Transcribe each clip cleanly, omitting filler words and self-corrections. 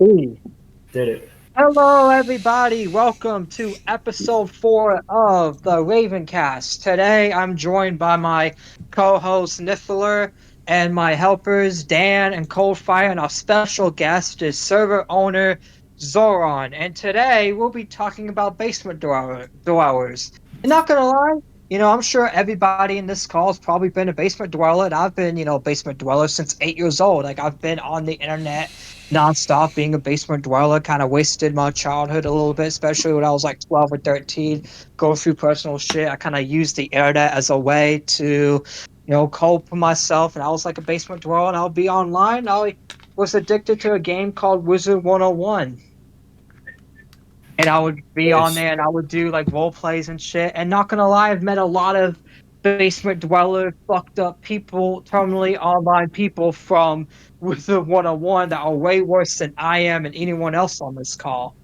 Hey, Did it. hello, everybody. Welcome to episode 4 of the RavenCast. Today, I'm joined by my co-host Niffler and my helpers Dan and Coldfire, and our special guest is server owner Zoran. And today, we'll be talking about dwellers. And not gonna lie, I'm sure everybody in this call has probably been a basement dweller, and I've been, a basement dweller since 8 years old. Like I've been on the internet nonstop being a basement dweller. Kind of wasted my childhood a little bit, especially when I was like 12 or 13, go through personal shit. I kind of used the internet as a way to, cope with myself. And I was like a basement dweller, and I'll be online. I was addicted to a game called Wizard 101. And I would be on Nice. there and I would do like role plays and shit. And not gonna lie, I've met a lot of basement dweller, fucked up people, terminally online people from Wizard 101 that are way worse than I am and anyone else on this call.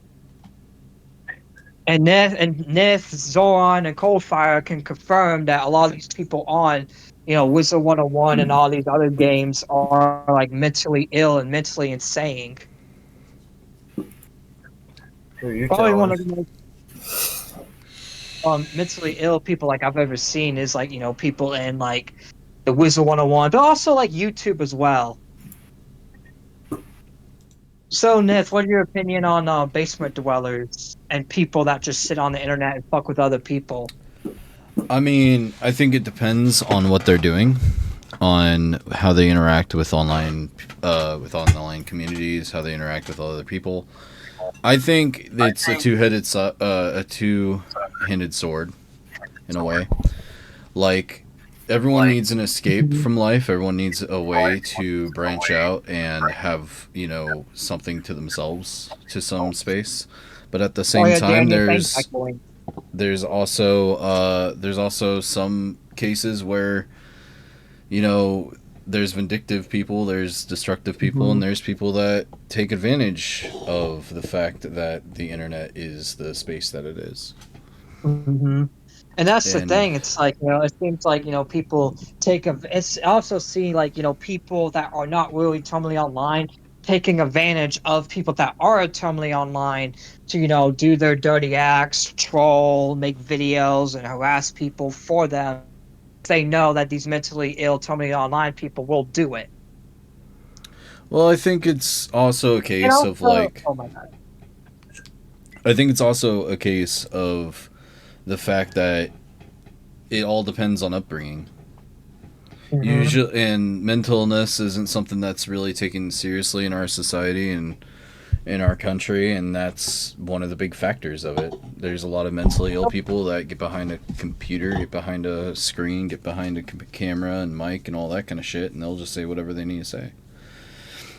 And Nith, Zoran, and Coldfire can confirm that a lot of these people on, Wizard 101 and all these other games are like mentally ill and mentally insane. Who you Probably one telling? of the most mentally ill people like I've ever seen is like, people in like the Wizard 101, but also like YouTube as well. So, Nith, what are your opinion on basement dwellers and people that just sit on the internet and fuck with other people? I mean, I think it depends on what they're doing, on how they interact with online communities, how they interact with other people. I think it's a two-handed sword in a way. Like everyone needs an escape Mhm. from life. Everyone needs a way to branch out and have something to themselves, to some space. But at the Oh same yeah, Dan, time, your thing's echoing. there's also some cases where you know there's vindictive people, there's destructive people, Hmm. and there's people that take advantage of the fact that the internet is the space that it is. Hmm. And that's the And thing. It's like, it seems like, people it's I also see like, people that are not really terminally online taking advantage of people that are terminally online to, do their dirty acts, troll, make videos, and harass people for them. They know that these mentally ill, terminally online people will do it. well, I think it's also a And case of also, like oh my God. I think it's also a case of the fact that it all depends on upbringing. Hmm. Usually, and mental illness isn't something that's really taken seriously in our society and in our country, and that's one of the big factors of it. There's a lot of mentally ill people that get behind a computer, get behind a screen, get behind a camera and mic and all that kind of shit, and they'll just say whatever they need to say.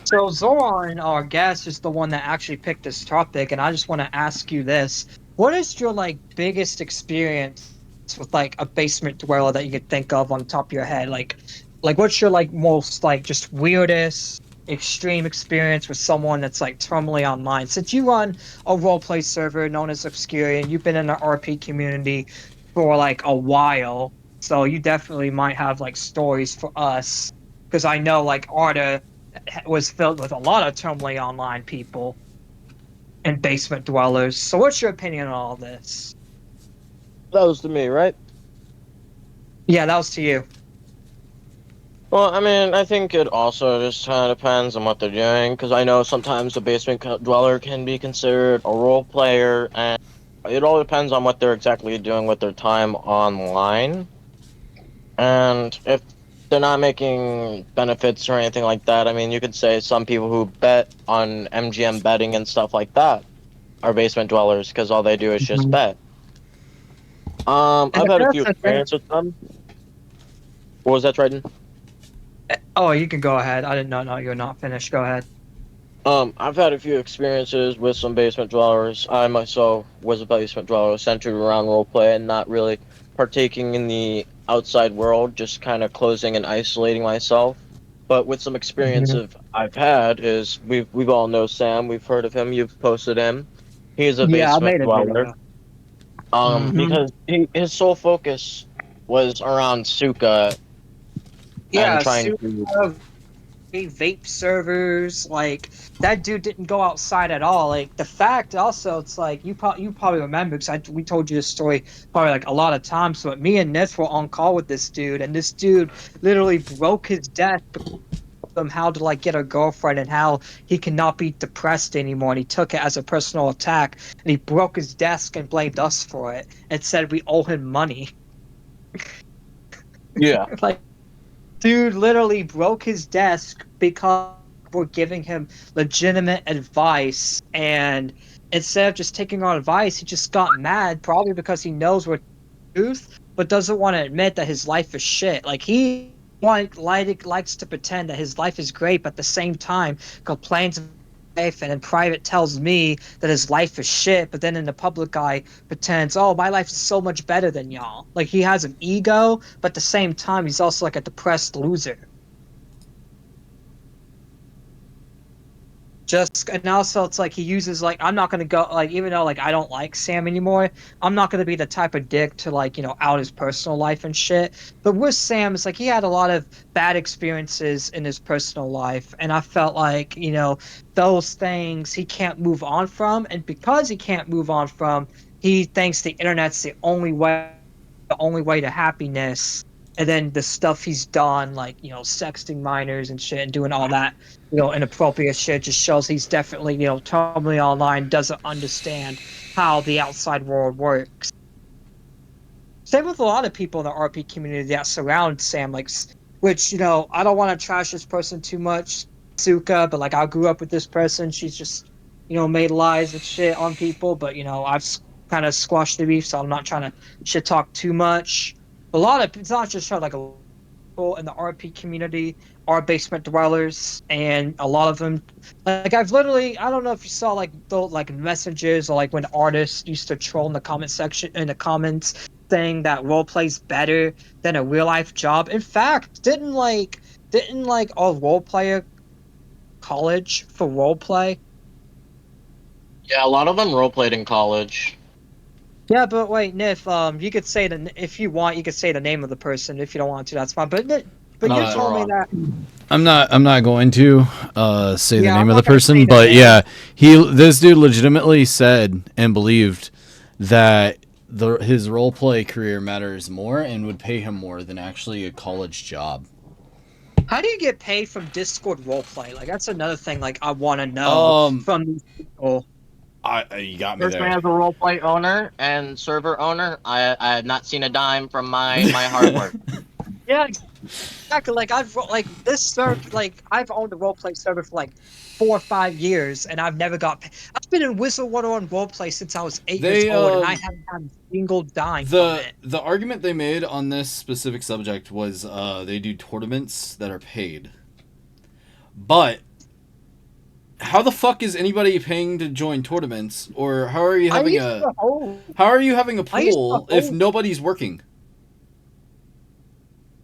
So Zoran, our guest, is the one that actually picked this topic, and I just want to ask you this: what is your like biggest experience with like a basement dweller that you could think of on the top of your head? Like what's your like most like just weirdest extreme experience with someone that's like terminally online? Since you run a roleplay server known as Obscure, and you've been in the RP community for like a while, so you definitely might have like stories for us. Because I know like Arda was filled with a lot of terminally online people and basement dwellers. So, what's your opinion on all this? That was to me, right? Yeah, that was to you. Well, I mean, I think it also just kind of depends on what they're doing, because I know sometimes a dweller can be considered a role player, and it all depends on what they're exactly doing with their time online. And if they're not making benefits or anything like that, I mean, you could say some people who bet on MGM betting and stuff like that are basement dwellers, because all they do is just Mhm. bet. And I've had a that's few the thing. experiences with them. What was that, Triton? Oh, you can go ahead. I didn't know you're not finished. Go ahead. I've had a few experiences with some basement dwellers. I myself was a basement dweller centered around roleplay and not really partaking in the outside world, just kind of closing and isolating myself. But with some experience Mhm. of I've had is we've all know Sam. We've heard of him. You've posted him. He's a Yeah, I basement made a dweller. video. Hmm. Because his sole focus was around Suka and Yeah, trying to. vape servers. Like that dude didn't go outside at all. Like the fact also, it's like you probably remember because we told you this story probably like a lot of times. But me and Nith were on call with this dude, and this dude literally broke his desk him how to like get a girlfriend and how he cannot be depressed anymore, and he took it as a personal attack, and he broke his desk and blamed us for it and said we owe him money. Yeah. Like dude literally broke his desk because we're giving him legitimate advice, and instead of just taking our advice he just got mad, probably because he knows we're truth, but doesn't want to admit that his life is shit. Like likes to pretend that his life is great, but at the same time complains of life, and in private tells me that his life is shit. But then in the public eye pretends, oh, my life is so much better than y'all. Like he has an ego, but at the same time he's also like a depressed loser. Just and also it's like he uses like I'm not gonna go like even though like I don't like Sam anymore, I'm not gonna be the type of dick to like out his personal life and shit. But with Sam, it's like he had a lot of bad experiences in his personal life, and I felt like those things he can't move on from, and because he can't move on from, he thinks the internet's the only way to happiness. And then the stuff he's done, like sexting minors and shit, and doing all that inappropriate shit, just shows he's definitely totally online, doesn't understand how the outside world works. Same with a lot of people in the RP community that surround Sam, like which I don't want to trash this person too much, Suka, but like I grew up with this person. She's just made lies and shit on people, but I've kind of squashed the beef, so I'm not trying to shit talk too much. A lot of it's not just her, like a people in the RP community are basement dwellers, and a lot of them, like I've literally, I don't know if you saw like those like messages or like when artists used to troll in the comment section in the comments saying that role plays better than a real life job. In fact, didn't like a role player college for role play? Yeah, a lot of them roleplayed in college. Yeah, but wait, Nif, you could say if you want, you could say the name of the person. If you don't want to, that's fine. But you No, told me that. I'm not going to say the Yeah, name I'm of the not gonna say person, the but name. yeah, this dude legitimately said and believed that his roleplay career matters more and would pay him more than actually a college job. How do you get paid from Discord roleplay? Like that's another thing. Like I want to know Um, from these people. you got me Personally, there. as a roleplay owner and server owner, I have not seen a dime from my hard work. Yeah, exactly. Like like this server. Like I've owned a roleplay server for like 4 or 5 years, and I've never got. I've been in Whistle 101 roleplay since I was 8 years They old, and I haven't had a single dime from the it. the argument they made on this specific subject was they do tournaments that are paid, but how the fuck is anybody paying to join tournaments, or how are you I having used a to host. how are you having a I used to pool if host. nobody's working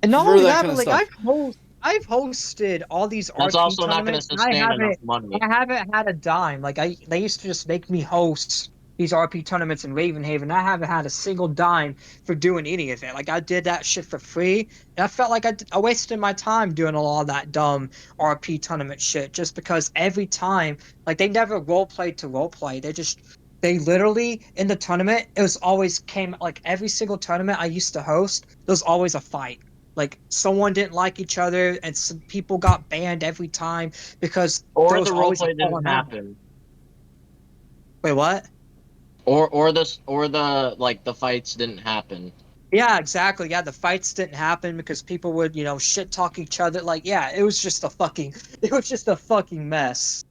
And not for only that that, kind but of like stuff? I've hosted all these That's RP also not going to tournaments, and sustain enough money. I haven't had a dime. Like they used to just make me host these RP tournaments in Ravenhaven. I haven't had a single dime for doing any of it. Like I did that shit for free, and I felt like I wasted my time doing a lot of that dumb RP tournament shit just because every time, like they never role played to role play. They literally in the tournament, it was always came like every single tournament I used to host, there was always a fight. Like someone didn't like each other, and some people got banned every time because there Or was the always a roleplay didn't falling out. happen. Wait, what? Or the like the fights didn't happen. Yeah, exactly. Yeah, the fights didn't happen because people would, shit talk each other. Like, yeah, it was just a fucking, it was just a fucking mess.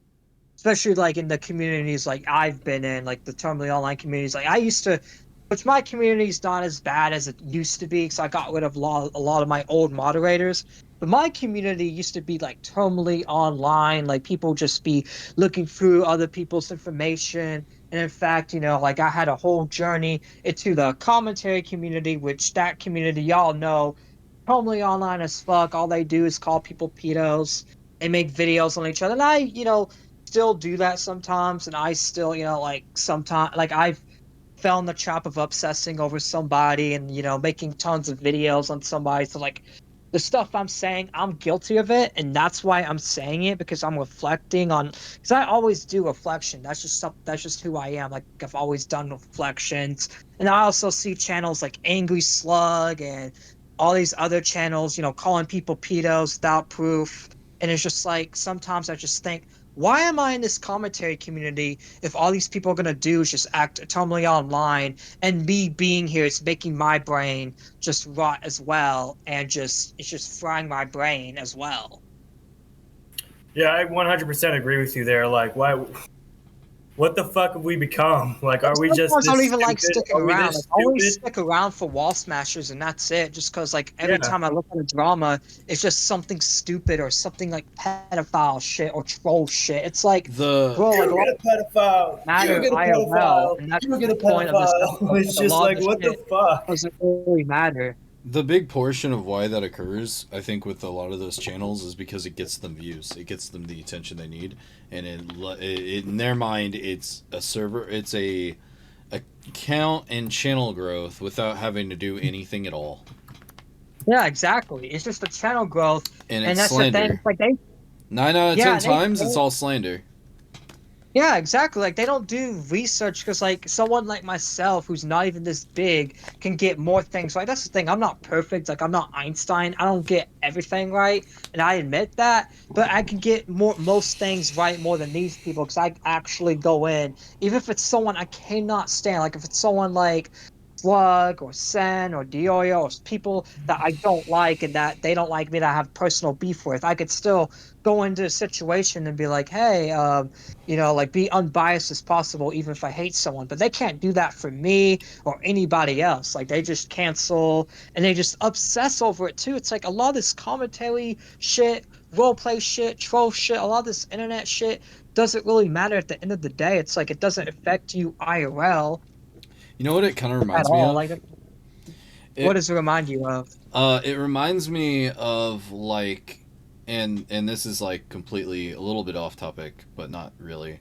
Especially like in the communities like I've been in, like the terminally online communities. Like I used to, which my community's not as bad as it used to be because I got rid of a lot of my old moderators. But my community used to be like terminally online, like people just be looking through other people's information. And in fact, like I had a whole journey into the commentary community, which that community, y'all know, totally online as fuck. All they do is call people pedos. They make videos on each other. And I, still do that sometimes, and I still, like sometimes, like I've fell in the trap of obsessing over somebody and making tons of videos on somebody. So like, the stuff I'm saying, I'm guilty of it, and that's why I'm saying it because I'm reflecting on. Because I always do reflection. That's just stuff. That's just who I am. Like I've always done reflections, and I also see channels like Angry Slug and all these other channels. Calling people pedos without proof, and it's just like sometimes I just think, why am I in this commentary community if all these people are gonna do is just act totally online, and me being here is making my brain just rot as well, and it's just frying my brain as well. Yeah, I 100% agree with you there. Like, why? What the fuck have we become? Like, Like, are we just sometimes I don't this even like stupid? sticking Are we around. this Like I only stupid? stick around for Wall Smashers, and that's it. Just because like every Yeah. time I look at a drama, it's just something stupid or something like pedophile shit or troll shit. It's like, The bro, like a You lot get of a pedophile. You matter get a IRL, pedophile. and that's You get the a point of this pedophile. episode. It's Like a just lot of like, the what the shit fuck? doesn't really matter. the big portion of why that occurs, I think, with a lot of those channels is because it gets them views, it gets them the attention they need, and in their mind, it's a server, it's a account and channel growth without having to do anything at all, Yeah, exactly. It's just the channel growth, and and it's that's the thing. slander. It's like they, 9 out of 10 yeah, they times, it's all slander. Yeah, exactly. Like they don't do research because like someone like myself who's not even this big can get more things right. That's the thing. I'm not perfect. Like I'm not Einstein. I don't get everything right, and I admit that. But I can get most things right more than these people because I actually go in, even if it's someone I cannot stand. Like if it's someone like Slug or Sen or Dioyo or people that I don't like and that they don't like me that I have personal beef with, I could still go into a situation and be like, hey, like be unbiased as possible, even if I hate someone. But they can't do that for me or anybody else. Like they just cancel and they just obsess over it too. It's like a lot of this commentary shit, roleplay shit, troll shit, a lot of this internet shit doesn't really matter at the end of the day. It's like it doesn't affect you IRL You know what it kind of at reminds me all. of? Like what It does it remind you of? it reminds me of like, and this is like completely a little bit off topic, but not really.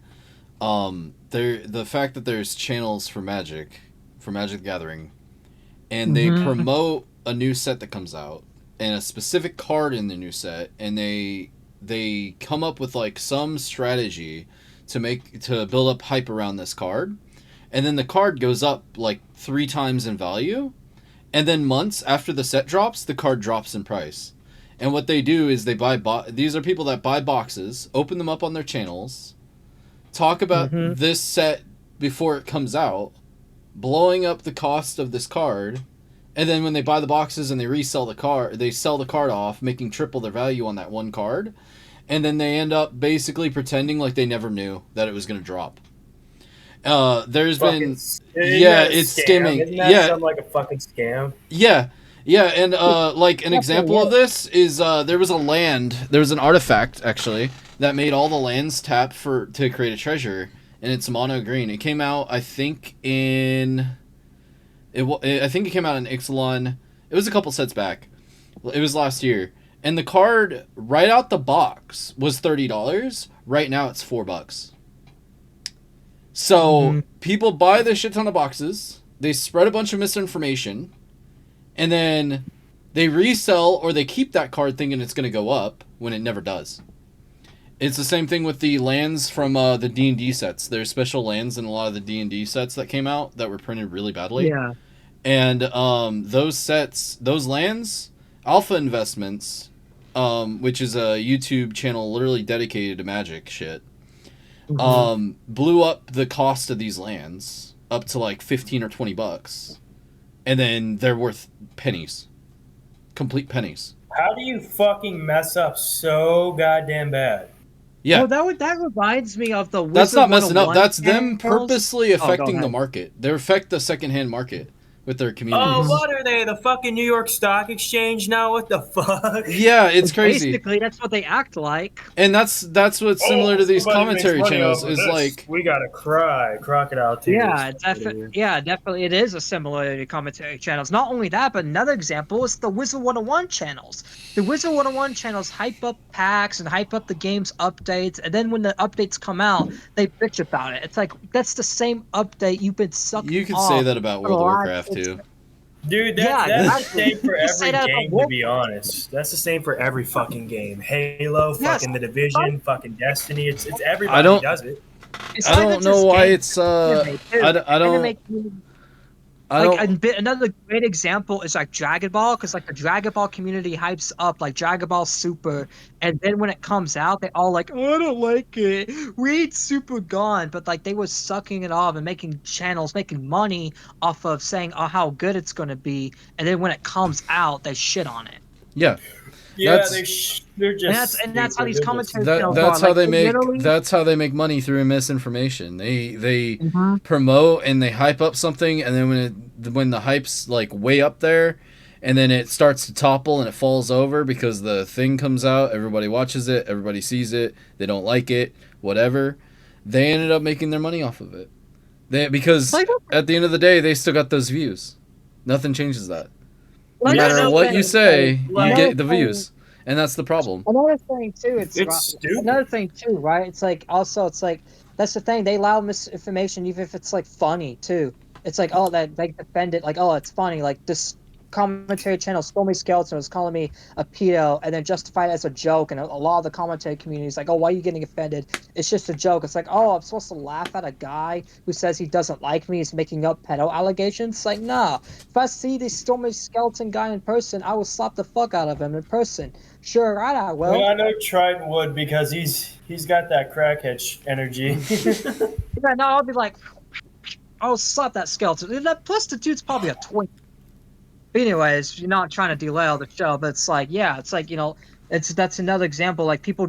The fact that there's channels for Magic the Gathering, and they Mm-hmm. promote a new set that comes out and a specific card in the new set, and they come up with like some strategy to build up hype around this card, and then the card goes up like 3 times in value, and then months after the set drops, the card drops in price. And what they do is they buy these are people that buy boxes, open them up on their channels, talk about Mm-hmm. this set before it comes out, blowing up the cost of this card, and then when they buy the boxes and they resell the card, they sell the card off, making triple their value on that one card, and then they end up basically pretending like they never knew that it was going to drop. There's Fucking, been, isn't yeah, that a it's scam? skimming, Isn't that yeah, something like a fucking scam? yeah, yeah, and like an example of this is there was an artifact actually that made all the lands tap to create a treasure, and it's mono green. It came out, I think I think it came out in Ixalan. It was a couple sets back. It was last year, and the card right out the box was $30. Right now it's $4. So Mm-hmm. people buy this shit ton of boxes. They spread a bunch of misinformation, and then they resell or they keep that card thinking it's going to go up when it never does. It's the same thing with the lands from the D&D sets. There's special lands in a lot of the D&D sets that came out that were printed really badly. Yeah. And those lands, Alpha Investments, which is a YouTube channel literally dedicated to magic shit, Mm-hmm. blew up the cost of these lands up to like 15 or $20, and then they're worth pennies, complete pennies. How do you fucking mess up so goddamn bad? Yeah, Oh, that reminds me of the that's Wizard not messing up. 101 That's them channels. purposely Oh, go affecting the ahead. market. They affect the secondhand market with their Oh, Mm-hmm. communities. what are they? The fucking New York Stock Exchange now? What the fuck? Yeah, it's crazy. Basically, that's what they act like. And that's what's similar to these Somebody makes commentary money channels off of is this. like, We gotta cry. Crocodile tears. Yeah, definitely. It is a similar to commentary channels. Not only that, but another example is the Wizard 101 channels. The Wizard 101 channels hype up packs and hype up the game's updates, and then when the updates come out, they bitch about it. It's like that's the same update you've been sucking you could say off that about for the World of last Warcraft too. Dude, Yeah, that's the exactly. same for You say every that about game, to Wolf. be honest. That's the same for every fucking game. Halo, Yes, fucking The it's not, Division, fucking Destiny. It's I everybody don't does it. it's I not even don't know just why games. it's Anime too. I Anime don't community. I Like don't another great example is like Dragon Ball, because like the Dragon Ball community hypes up like Dragon Ball Super, and then when it comes out, they all like, oh, I don't like it. Read Super Gone, but like they were sucking it off and making channels, making money off of saying oh how good it's gonna be, and then when it comes out, they shit on it. yeah. Yeah, That's they're And just that's how stupid. these They're just commentary that channels are. that's how Like they they make literally. that's how they make money through misinformation. They Mhm. promote and they hype up something, and then when the hype's like way up there, and then it starts to topple and it falls over because the thing comes out, everybody watches it, everybody sees it, they don't like it, whatever. They ended up making their money off of it. Because Like, at the end of the day, they still got those views. Nothing changes that. No like yeah, matter that's the no, what you thing. say, you like Another get the thing. views, and that's the problem. Another thing too, it's another stupid. thing too, right? It's like also it's like that's the thing, they allow misinformation even if it's like funny too. It's like oh that they defend it like oh it's funny like this commentary channel stole me skeleton was calling me a pedo and then justified it as a joke and a lot of the commentary community is like oh why are you getting offended? It's just a joke. It's like oh I'm supposed to laugh at a guy who says he doesn't like me, he's making up pedo allegations. Like nah, if I see this stole me skeleton guy in person, I will slap the fuck out of him in person. Sure, right, I I mean, will. I know Triton would because he's got that crackhead energy. Yeah, no, I'll be like, I'll slap that skeleton. And that, plus, the dude's probably a twink. Anyways, you're not trying to derail the show, but it's like, yeah, it's like, that's another example. Like, people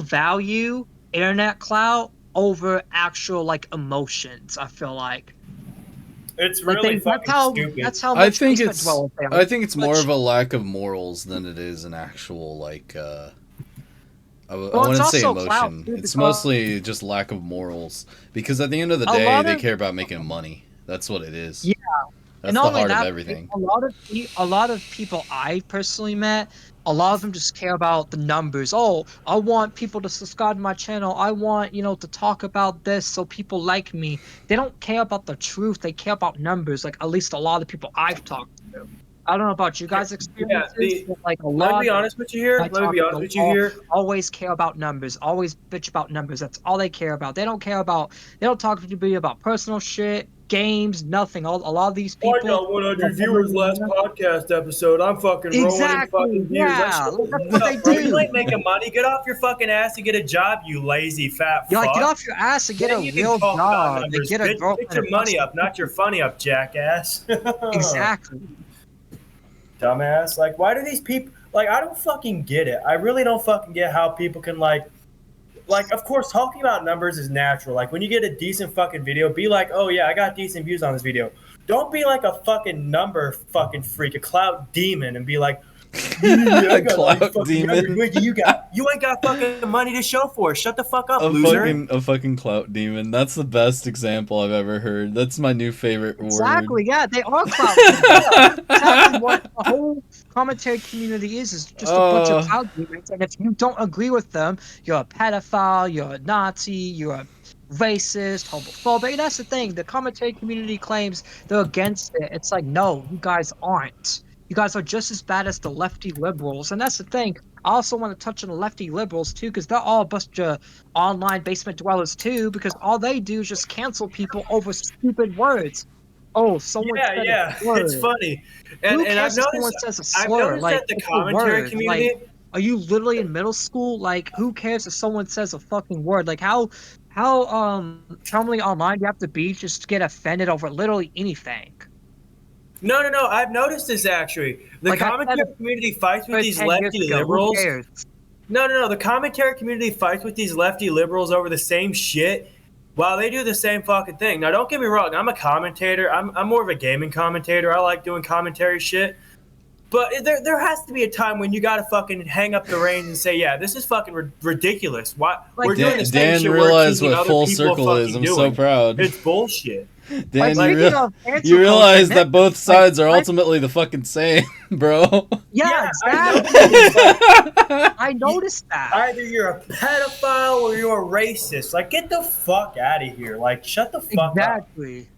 value internet clout over actual, like, emotions, I feel like. It's Like, really fucking stupid. that's how I much think basement it's dwellers they are. I think it's more Much, of a lack of morals than it is an actual like I well, it's wouldn't say also clout, emotion. too, It's because mostly just lack of morals because at the end of the a day lot they of, care about making money. That's what it is. yeah, and That's not the only heart of that, everything. a lot of people I personally met, a lot of them just care about the numbers. Oh, I want people to subscribe to my channel. I want, to talk about this so people like me. They don't care about the truth. They care about numbers. Like at least a lot of people I've talked to. I don't know about you guys' Yeah, experiences, the but like a let me lot be honest with you I here. Let me talk be honest to with you here. always care about numbers, always bitch about numbers. That's all they care about. They don't talk to me about personal shit, games, nothing. A lot of these I people, got 100 viewers last podcast episode. I'm fucking rolling in exactly, fucking views. Like, yeah, shut the that's fuck what they up, bro. You do. ain't making money. Get off your fucking ass and get a job, you lazy fat You're like, get fuck. off your ass and get a Then you can real talk about job and numbers. get a Bitch, get girlfriend your and bust money some up, not your cookies. funny up, jackass. Exactly. Dumbass. Like, why do these people, like, I don't fucking get it. I really don't fucking get how people can, like, of course, talking about numbers is natural. Like, when you get a decent fucking video, be like, oh, yeah, I got decent views on this video. Don't be like a fucking number fucking freak, a clout demon, and be like, yeah, I got all these Clout fucking numbers. demon. What do you got? You ain't got fucking money to show for it. Shut the fuck up, loser. A fucking clout demon. That's the best example I've ever heard. That's my new favorite word. Exactly. Yeah, they are cloud demons. Yeah, exactly what the whole commentary community is just a bunch of uh, cloud demons. And if you don't agree with them, you're a pedophile, you're a Nazi, you're a racist, homophobic. And that's the thing. The commentary community claims they're against it. It's like, no, you guys aren't. You guys are just as bad as the lefty liberals. And that's the thing. I also want to touch on the lefty liberals too, because they're all a bunch of online basement dwellers too, because all they do is just cancel people over stupid words. Oh, someone Yeah, said a yeah, it's slur. funny, Who and cares if someone says a I've slur? noticed Like, that the it's a commentary word. Like, community. are you literally in middle school? Like, who cares if someone says a fucking word? Like, how terminally online do you have to be just to get offended over literally anything? No. I've noticed this actually. The Like I said commentary community fights with these 10 years lefty ago, who liberals. cares? No. The commentary community fights with these lefty liberals over the same shit while they do the same fucking thing. Now, don't get me wrong. I'm a commentator. I'm more of a gaming commentator. I like doing commentary shit. But there has to be a time when you gotta fucking hang up the reins and say, yeah, this is fucking ridiculous. Why Like, we're doing the same Dan shit we're realized accusing what other full people of circle is. fucking I'm so doing. proud. It's bullshit. like Dan, speaking of you cancel realize culture, that both like, sides are ultimately the fucking same, bro. yeah, I know. exactly. I noticed that. Either you're a pedophile or you're a racist. Like, get the fuck out of here. Like, shut the fuck up. Exactly.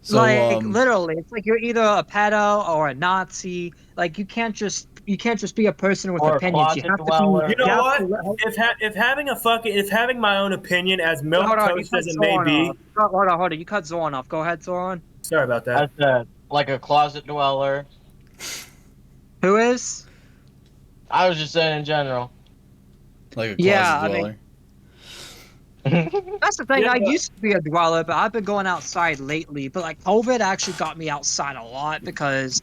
So Like literally, it's like you're either a pedo or a Nazi. Like you can't just be a person with Or a opinions. You closet have to be. dweller. You You know have what? to. If having my own opinion, as milk Hold on, you toast cut as it may Zoran off. be, Hold on. You cut Zoran off. Go ahead, Zoran. sorry about I that. said, like a closet dweller. Who is? I was just saying in general. like a Yeah, closet I mean dweller. that's the thing. Yeah, I used to be a dweller, but I've been going outside lately. But like COVID actually got me outside a lot because,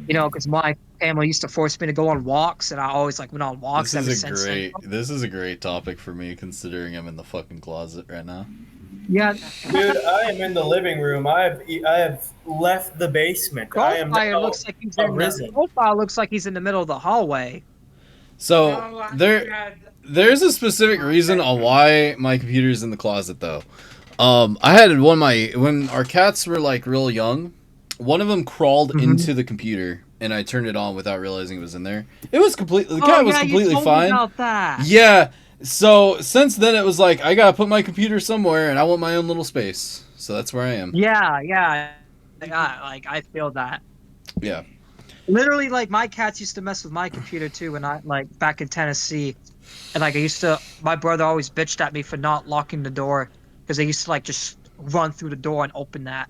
because my family used to force me to go on walks, and I always like went on walks ever since then. This is a great topic for me considering I'm in the fucking closet right now. Yeah, dude, I am in the living room. I have left the basement. I am Profile now looks like he's in the arisen. profile looks like he's in the middle of the hallway. So there's a specific reason on why my computer's in the closet though. I had when our cats were like real young, one of them crawled Mhm. into the computer and I turned it on without realizing it was in there. The Oh cat was yeah, completely you told fine. me about that. Yeah. So since then it was like I gotta put my computer somewhere and I want my own little space. So that's where I am. Yeah. Like I feel that. Yeah. Literally, like my cats used to mess with my computer too when I like back in Tennessee, and like my brother always bitched at me for not locking the door because they used to like just run through the door and open that.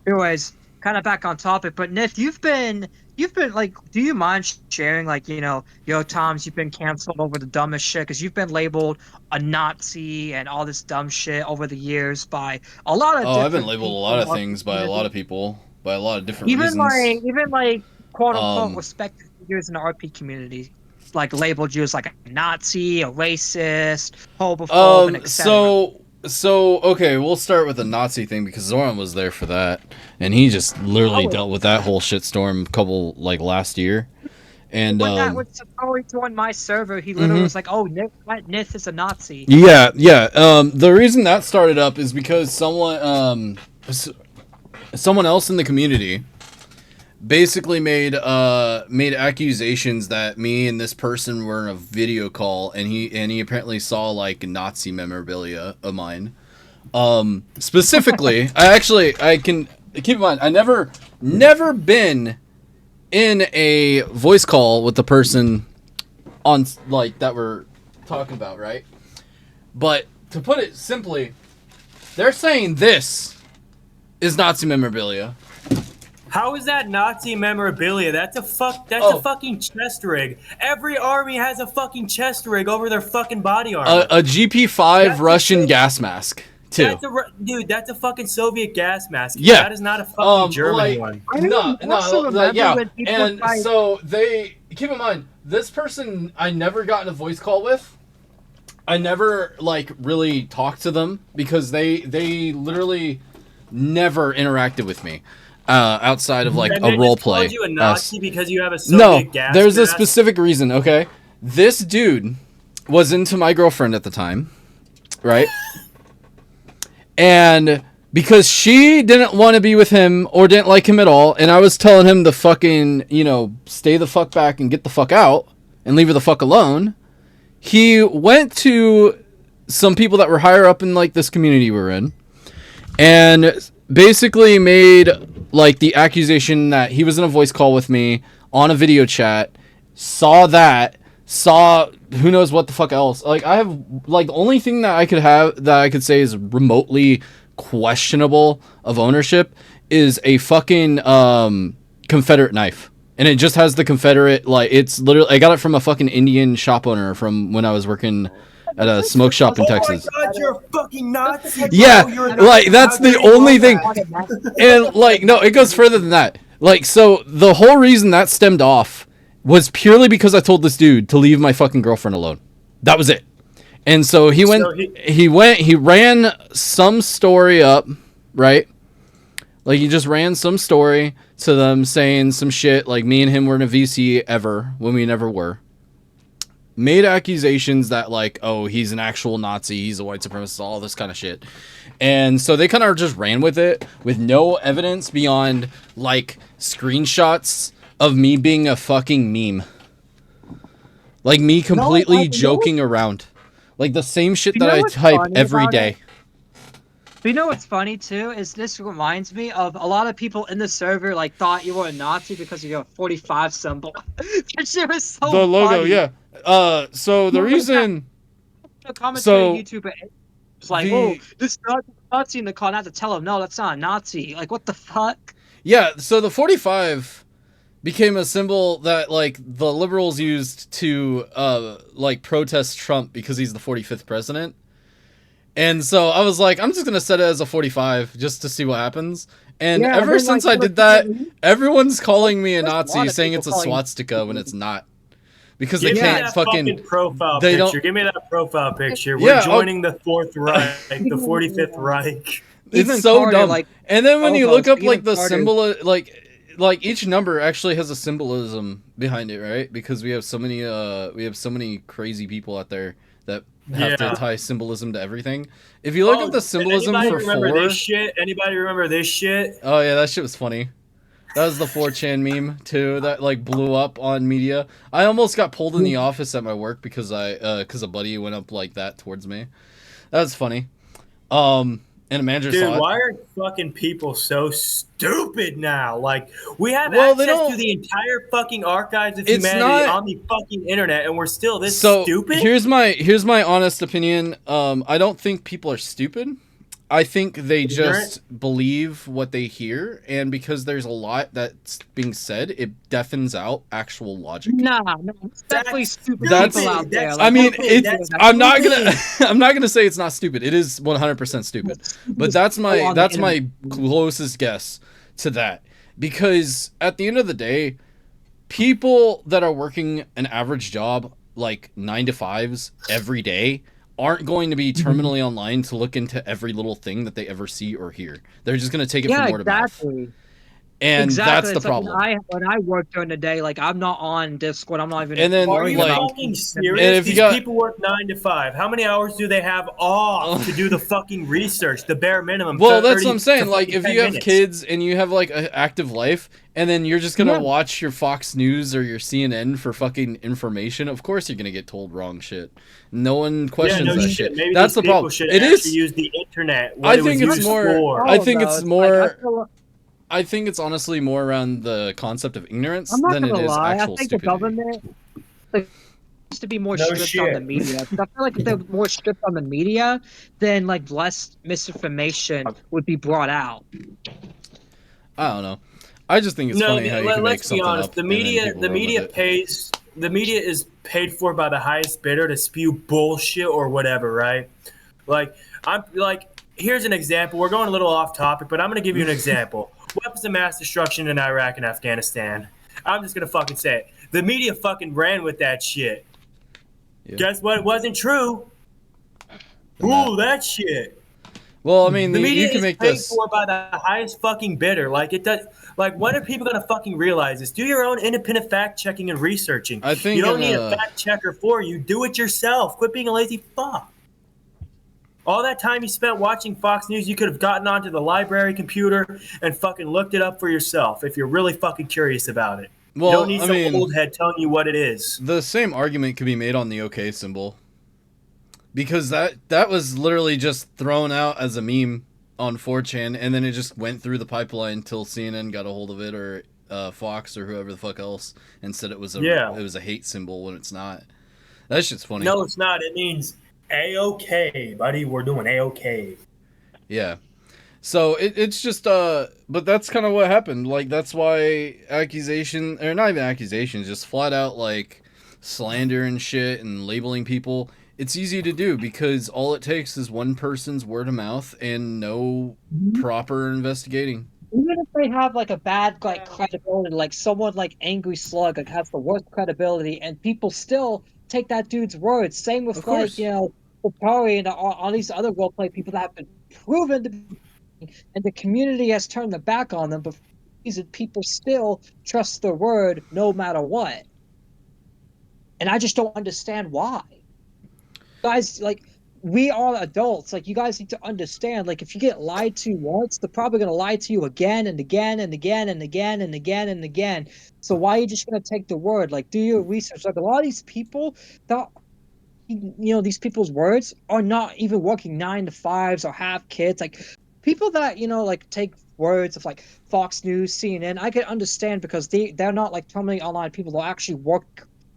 Anyways, kind of back on topic, but Nith, you've been like, do you mind sharing like times you've been canceled over the dumbest shit? Because you've been labeled a Nazi and all this dumb shit over the years by a lot of Oh, I've been different labeled a people lot in of our things by a lot community. of people, by a lot of different Even reasons. like quote unquote Um, respected figures in the RP community, like labeled you as like a Nazi, a racist, homophobe, and etc. so okay, we'll start with the Nazi thing because Zoran was there for that, and he just literally Oh, dealt with that whole shitstorm couple like last year. And when Satori joined my server, he literally mhm. was like, "Oh, Nith is a Nazi." Yeah. The reason that started up is because someone else in the community basically made accusations that me and this person were in a video call, and he apparently saw like Nazi memorabilia of mine. Specifically, I can keep in mind I never been in a voice call with the person on like that we're talking about, right? But to put it simply, they're saying this is Nazi memorabilia. How is that Nazi memorabilia? That's a fucking chest rig. Every army has a fucking chest rig over their fucking body armor. A GP5 That's Russian the- gas mask too. Dude, that's a fucking Soviet gas mask. Yeah. That is not a fucking German like, one. I also remember yeah. when people And tried- so they keep in mind this person I never got in a voice call with. I never like really talked to them because they literally never interacted with me outside of like And a they role just called play. you a Nazi because you have a No, Soviet gas there's a mask? specific reason. Okay, this dude was into my girlfriend at the time, right? And because she didn't want to be with him or didn't like him at all, and I was telling him to fucking, stay the fuck back and get the fuck out and leave her the fuck alone, he went to some people that were higher up in like this community we're in and basically made like the accusation that he was in a voice call with me on a video chat, saw who knows what the fuck else. Like I have like the only thing that I could say is remotely questionable of ownership is a fucking Confederate knife. And it just has the Confederate, like, it's literally, I got it from a fucking Indian shop owner from when I was working at a smoke shop in Texas. Oh my god, you're a fucking Nazi, bro. Yeah, You're a like, Nazi. that's How the dare you only call thing. that? And, like, no, it goes further than that. Like, so the whole reason that stemmed off was purely because I told this dude to leave my fucking girlfriend alone. That was it. And so he ran some story up, right? Like, he just ran some story to them saying some shit like me and him were in a VC ever when we never were. Made accusations that like, oh, he's an actual Nazi, he's a white supremacist, all this kind of shit. And so they kind of just ran with it with no evidence beyond like screenshots of me being a fucking meme. Like me completely joking around. Like the same shit that I type every day. But you know what's funny too is this reminds me of a lot of people in the server like thought you were a Nazi because of your 45 symbol. That shit was so The logo, funny. yeah. So the Well, like that reason, a commentary so YouTuber was like, "Oh, the this Nazi in the car." Not to tell him, no, that's not a Nazi. Like, what the fuck? yeah, so the 45 became a symbol that like the liberals used to like protest Trump because he's the 45th president. And so I was like, I'm just gonna set it as a 45 just to see what happens. And Yeah, and ever then like since I did that, everyone's calling me a there's a Nazi, lot of saying people it's a calling. swastika when it's not, because they Give me can't that fucking. fucking profile They picture. don't. Give me that profile picture. We're Yeah, joining the Fourth Reich, the 45th Reich. it's Even so Carter, dumb. like, And then when you look almost up even like the Carter. symbol, like each number actually has a symbolism behind it, right? Because we have so many crazy people out there that have to Yeah. tie symbolism to everything. If you look up the symbolism anybody for remember 4, this shit? Anybody remember this shit? oh yeah, that shit was funny. That was the 4chan meme too that like blew up on media. I almost got pulled in the office at my work because a buddy went up like that towards me. That was funny. And a manager Dude, saw it. why are fucking people so stupid now? Like, we have Well, they access to don't. the entire fucking archives of It's humanity not. on the fucking internet, and we're still this So stupid? here's my honest opinion. I don't think people are stupid. I think they just believe what they hear, and because there's a lot that's being said, it deafens out actual logic. Nah, it's definitely stupid That's- people out there. that's I Like, mean, stupid. it's. That's I'm not gonna. stupid. I'm not gonna say it's not stupid. It is 100% stupid. But that's my closest guess to that, because at the end of the day, people that are working an average job like 9 to 5s every day aren't going to be terminally online to look into every little thing that they ever see or hear. They're just going to take it from word of mouth. exactly. And that's the It's like problem. when I work during the day, like I'm not on Discord. I'm not even. And then, Are worrying you like- about fucking and serious? if you These got- people work 9 to 5. How many hours do they have off to do the fucking research? The bare minimum. Well, that's 30 what I'm saying. to Like, fucking if 10 you have minutes. kids and you have like an active life, and then you're just gonna Yeah. watch your Fox News or your CNN for fucking information, of course you're gonna get told wrong shit. No one questions no that shit. shit. Maybe That's these the problem. people should It actually is. use the internet. I What it think was it's used more- for. I think it's more- feel, I think it's honestly more around the concept of ignorance I'm not than it gonna is lie. I actual think the stupidity. government like, needs to be more No strict on the shit. media. 'Cause I feel like if they're more strict on the media, then like less misinformation would be brought out. I don't know. I just think it's funny how you can make let's be something honest. up. The and then media, people the run with media it. pays. The media is paid for by the highest bidder to spew bullshit or whatever, right? Like I'm like. Here's an example. We're going a little off topic, but I'm going to give you an example. Weapons of mass destruction in Iraq and Afghanistan. I'm just going to fucking say it. The media fucking ran with that shit. Yeah. Guess what? It wasn't true. Then Ooh, that shit. Well, I mean, The media you can is make paid this. for by the highest fucking bidder. Like it does. Like when are people gonna fucking realize this? Do your own independent fact checking and researching. I think you don't in need a- a fact checker for you. Do it yourself. Quit being a lazy fuck. All that time you spent watching Fox News, you could have gotten onto the library computer and fucking looked it up for yourself if you're really fucking curious about it. Well, you don't need I some mean, old head telling you what it is. the same argument could be made on the OK symbol, because that was literally just thrown out as a meme on 4chan, and then it just went through the pipeline until CNN got a hold of it, or Fox or whoever the fuck else, and said it was a hate symbol when it's not. That shit's funny. No, it's not. It means A-OK, buddy. We're doing A-OK. Yeah. So it's just but that's kind of what happened. Like that's why accusation, or not even accusations, just flat out like slander and shit and labeling people. It's easy to do because all it takes is one person's word of mouth and no proper investigating. Even if they have like a bad like credibility, like someone like Angry Slug like has the worst credibility, and people still take that dude's word. Same with Of course. like Atari and all these other roleplay people that have been proven to be, and the community has turned their back on them, but for some reason people still trust their word no matter what. And I just don't understand why. Guys, like we are adults. Like you guys need to understand. Like if you get lied to once, they're probably gonna lie to you again and again and again and again and again and again. So why are you just gonna take the word? Like do your research. Like a lot of these people that these people's words are not even working 9 to 5s or have kids. Like people that like take words of like Fox News, CNN, I can understand because they're not like terminally online people. They'll actually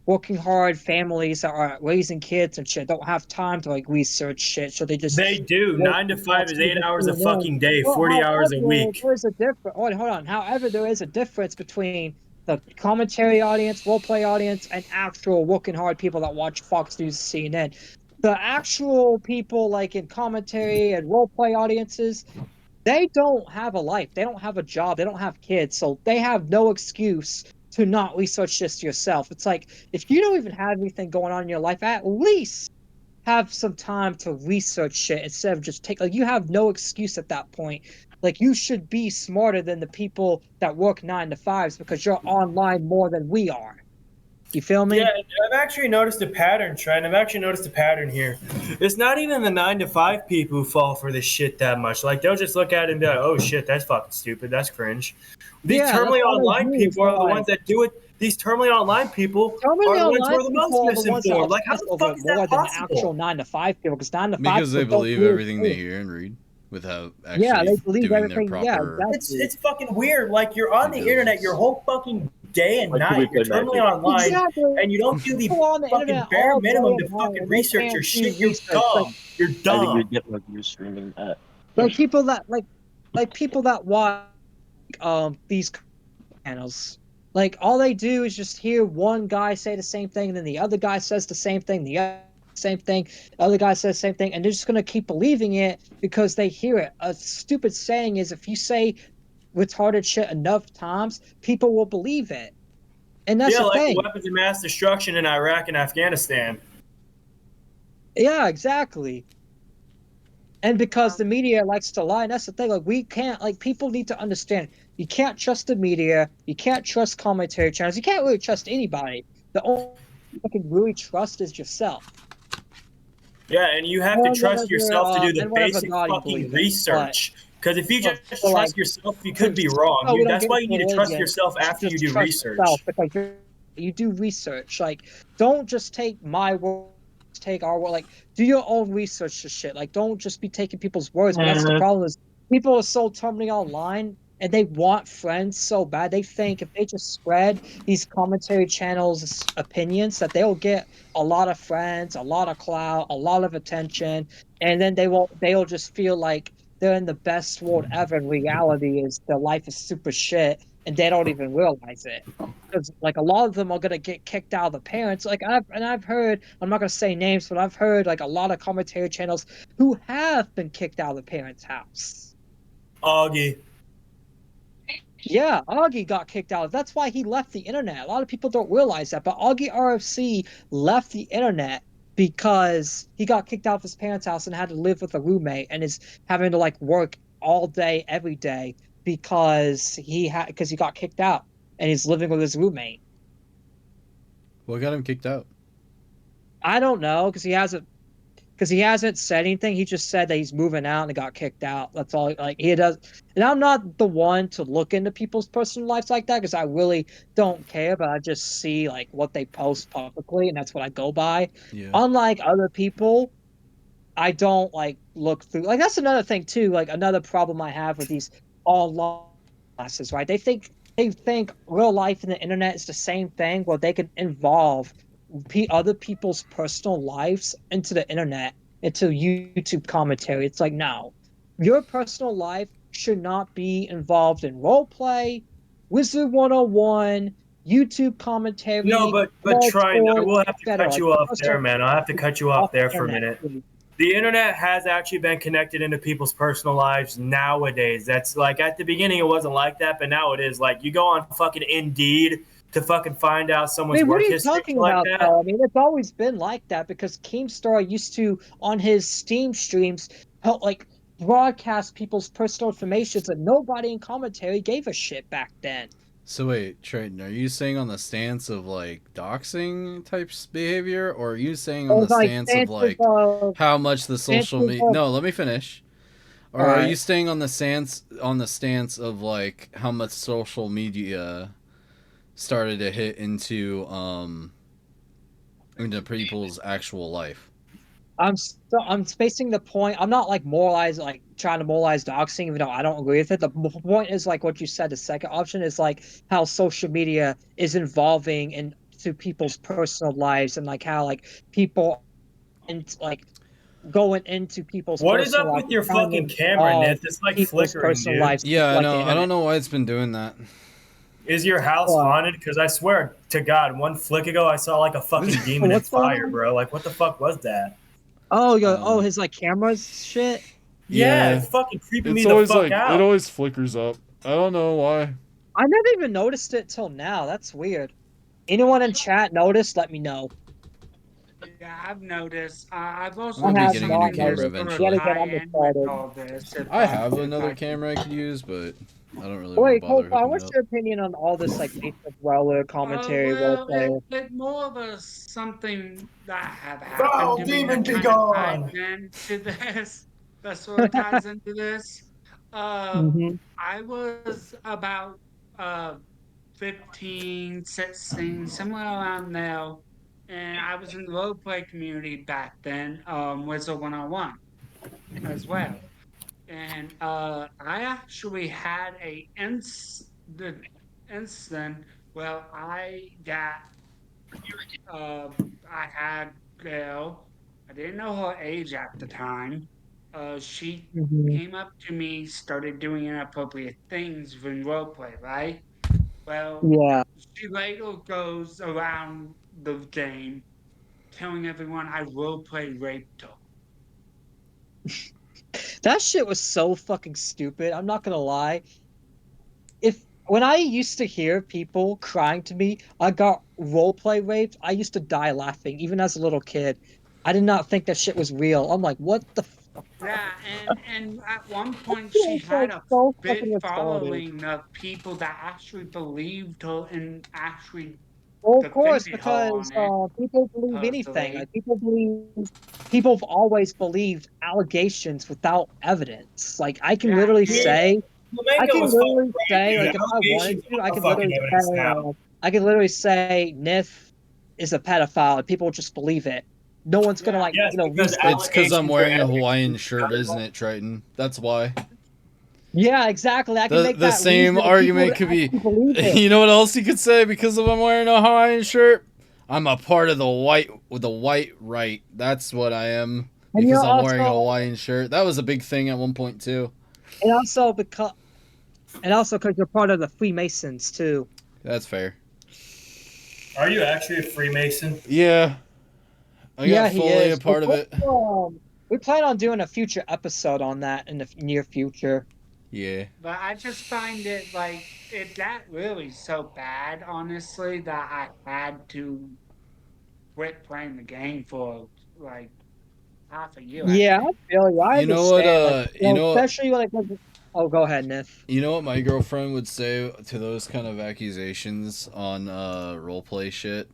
working hard families that are raising kids and shit don't have time to like research shit, so they just They do. watch 9 to 5 Fox is News 8 hours a and CNN. fucking day, Well, 40 hours a however, week. there's a difference. Hold on. However, there is a difference between the commentary audience, role play audience, and actual working hard people that watch Fox News, CNN. The actual people like in commentary and role play audiences, they don't have a life. They don't have a job. They don't have kids. So they have no excuse to not research this yourself. It's like if you don't even have anything going on in your life, at least have some time to research shit instead of just take like you have no excuse at that point. Like you should be smarter than the people that work 9 to 5s because you're online more than we are. You feel Yeah, me? I've actually noticed a pattern, Trent. I've actually noticed a pattern here. It's not even the 9 to 5 people who fall for this shit that much. Like they'll just look at it and be like, "Oh shit, that's fucking stupid. That's cringe." These Yeah, that's terminally all they online do is people are the like ones that do it. These terminally online people terminally are the ones who online are the most people are the ones that misinformed. Like, how obsess the over fuck it is that more than the actual possible? 9 to 5 people because 9 to 5 Because people they don't believe really everything they care. hear and read without Yeah, actually they believe doing their everything. Yeah, proper exactly. It's fucking weird. Like you're on due the internet your diligence. whole fucking day and Like, can we night. You're play terminally Magic? online Exactly. and you don't do the People on the fucking internet bare all day minimum to and night fucking and they research your can't do shit. You're research. Like dumb. You're I think you dumb. get like you streaming that. like people that like people that watch these channels. Like all they do is just hear one guy say the same thing, and then the other guy says the same thing, the other same thing, the other guy says the same thing, and they're just gonna keep believing it because they hear it. A stupid saying is if you say retarded shit enough times, people will believe it. And that's Yeah, the like the thing. weapons of mass destruction in Iraq and Afghanistan. Yeah, exactly. And because the media likes to lie, and that's the thing. Like we can't like people need to understand you can't trust the media, you can't trust commentary channels, you can't really trust anybody. The only you can really trust is yourself. Yeah, and you have to trust yourself to do the And whatever basic God you fucking believe in. But research. Because if you for, just for like trust yourself, you to could be wrong. so we don't That's get why into you need to trust religion, yourself you should after you just do trust yourself research. because you do research. Like don't just take my word, take our word. Like do your own research to shit. Like don't just be taking people's words. But that's the problem is people are so terminally online and they want friends so bad. They think if they just spread these commentary channels' opinions that they'll get a lot of friends, a lot of clout, a lot of attention, and then they'll just feel like they're in the best world ever. And reality is their life is super shit, and they don't even realize it. Because like a lot of them are gonna get kicked out of the parents. Like I've heard, I'm not gonna say names, but I've heard like a lot of commentary channels who have been kicked out of the parents' house. Augie. Yeah, Augie got kicked out. That's why he left the internet. A lot of people don't realize that, but Augie RFC left the internet because he got kicked out of his parents' house and had to live with a roommate and is having to like work all day every day because he got kicked out and he's living with his roommate. What got him kicked out? I don't know because he hasn't said anything. He just said that he's moving out and got kicked out. That's all. Like he does, and I'm not the one to look into people's personal lives like that because I really don't care. But I just see like what they post publicly, and that's what I go by. Yeah. Unlike other people, I don't like look through. Like that's another thing too. Like another problem I have with these online classes, right? They think real life and the internet is the same thing. Well, they can involve other people's personal lives into the internet, into YouTube commentary. It's like, no, your personal life should not be involved in role play, Wizard 101, YouTube No, commentary, but blood Trine, I sports, will have to etc. cut Like you your off personal there, man. I'll have to life cut you off off the there for a internet, minute. please. The internet has actually been connected into people's personal lives nowadays. That's like at the beginning it wasn't like that, but now it is. Like you go on fucking Indeed to fucking find out I someone's mean, what are work you history talking like about, that. though? I mean, it's always been like that because Keemstar used to, on his Steam streams, help like broadcast people's personal information that nobody in commentary gave a shit back then. So wait, Triton, are you saying on the stance of like doxing types behavior, or are you saying It on was the like stance of chances like of how much the chances social media? of No, let me finish. all Or are you right. staying on the stance of like how much social media started to hit into into people's actual life. I'm spacing the point. I'm not like moralize like trying to moralize doxing, even though I don't agree with it. The point is like what you said. The second option is like how social media is involving into people's personal lives and like how like people and like going into people's What is personal up lives with and your trying to fucking camera, involve Nith? It's like people's flickering, personal dude. lives Yeah, I like the know. I don't internet. know why it's been doing that. Is your house Well, haunted? Because I swear to God, one flick ago I saw like a fucking demon in what's going fire, on? bro. Like, what the fuck was that? Uh, His like cameras shit. Yeah, yeah, it's fucking creeping It's me the always fuck like it out. always flickers up. I don't know why. I never even noticed it till now. That's weird. Anyone in chat noticed? Let me know. Yeah, I've noticed. I've I'm I also gonna be did have getting a new not something camera to noticed. sort of Yet eventually. again, tie I'm in with retarded. all this. I have If another I can. camera I could use, but I don't really want to Wait, bother Copar, hooking it what's up. your opinion on all this like Facebook dweller commentary role Well, player? it more of a something that have happened Foul to me demon, that be kind of ties gone! into this. That sort of ties into this. Uh, Hmm. I was about uh 15, 16, somewhere around there, and I was in the role play community back then. Wizard 101 as well. And I actually had the incident where uh, I had girl. I didn't know her age at the time. She Hmm. came up to me, started doing inappropriate things in roleplay, right? Well, Yeah, she later goes around the game telling everyone I roleplay raped her. that shit was so fucking stupid. I'm not gonna lie. If when I used to hear people crying to me, I got roleplay raped, I used to die laughing, even as a little kid. I did not think that shit was real. I'm like, what the fuck? Yeah, and at one point she It's had like a so big fucking retarded. following of people that actually believed her and actually Well, of course, defended her because on it people believe anything. personally. Like people have always believed allegations without evidence. Like Yeah, and I Flamengo can was fucking literally right, say, dude. like if I wanted Allegations to, are fucking evidence now. I can literally say Nith is a pedophile, and people will just believe it. No one's gonna yeah, like Yes, because research. It's because I'm allegations are wearing a evidence. Hawaiian shirt, isn't it, Triton? That's why. Yeah, exactly. I can make The that same reason, and people would argument could be, actually believe it. you know what else you could say because of I'm wearing a Hawaiian shirt? I'm a part of the white right. That's what I am And because you're I'm wearing a also, Hawaiian shirt. That was a big thing at one point too. and also because, and also because you're part of the Freemasons too. That's fair. Are you actually a Freemason? Yeah, I got Yeah, he fully a is. part of it. We plan on doing a future episode on that in the near future. Yeah. but I just find it like it that really so bad, honestly, that I had to quit playing the game for like half a year, I Yeah, think. I feel you. I You know what? understand. Like, You know what? especially like, oh, go ahead, Nif. You know what my girlfriend would say to those kind of accusations on roleplay shit?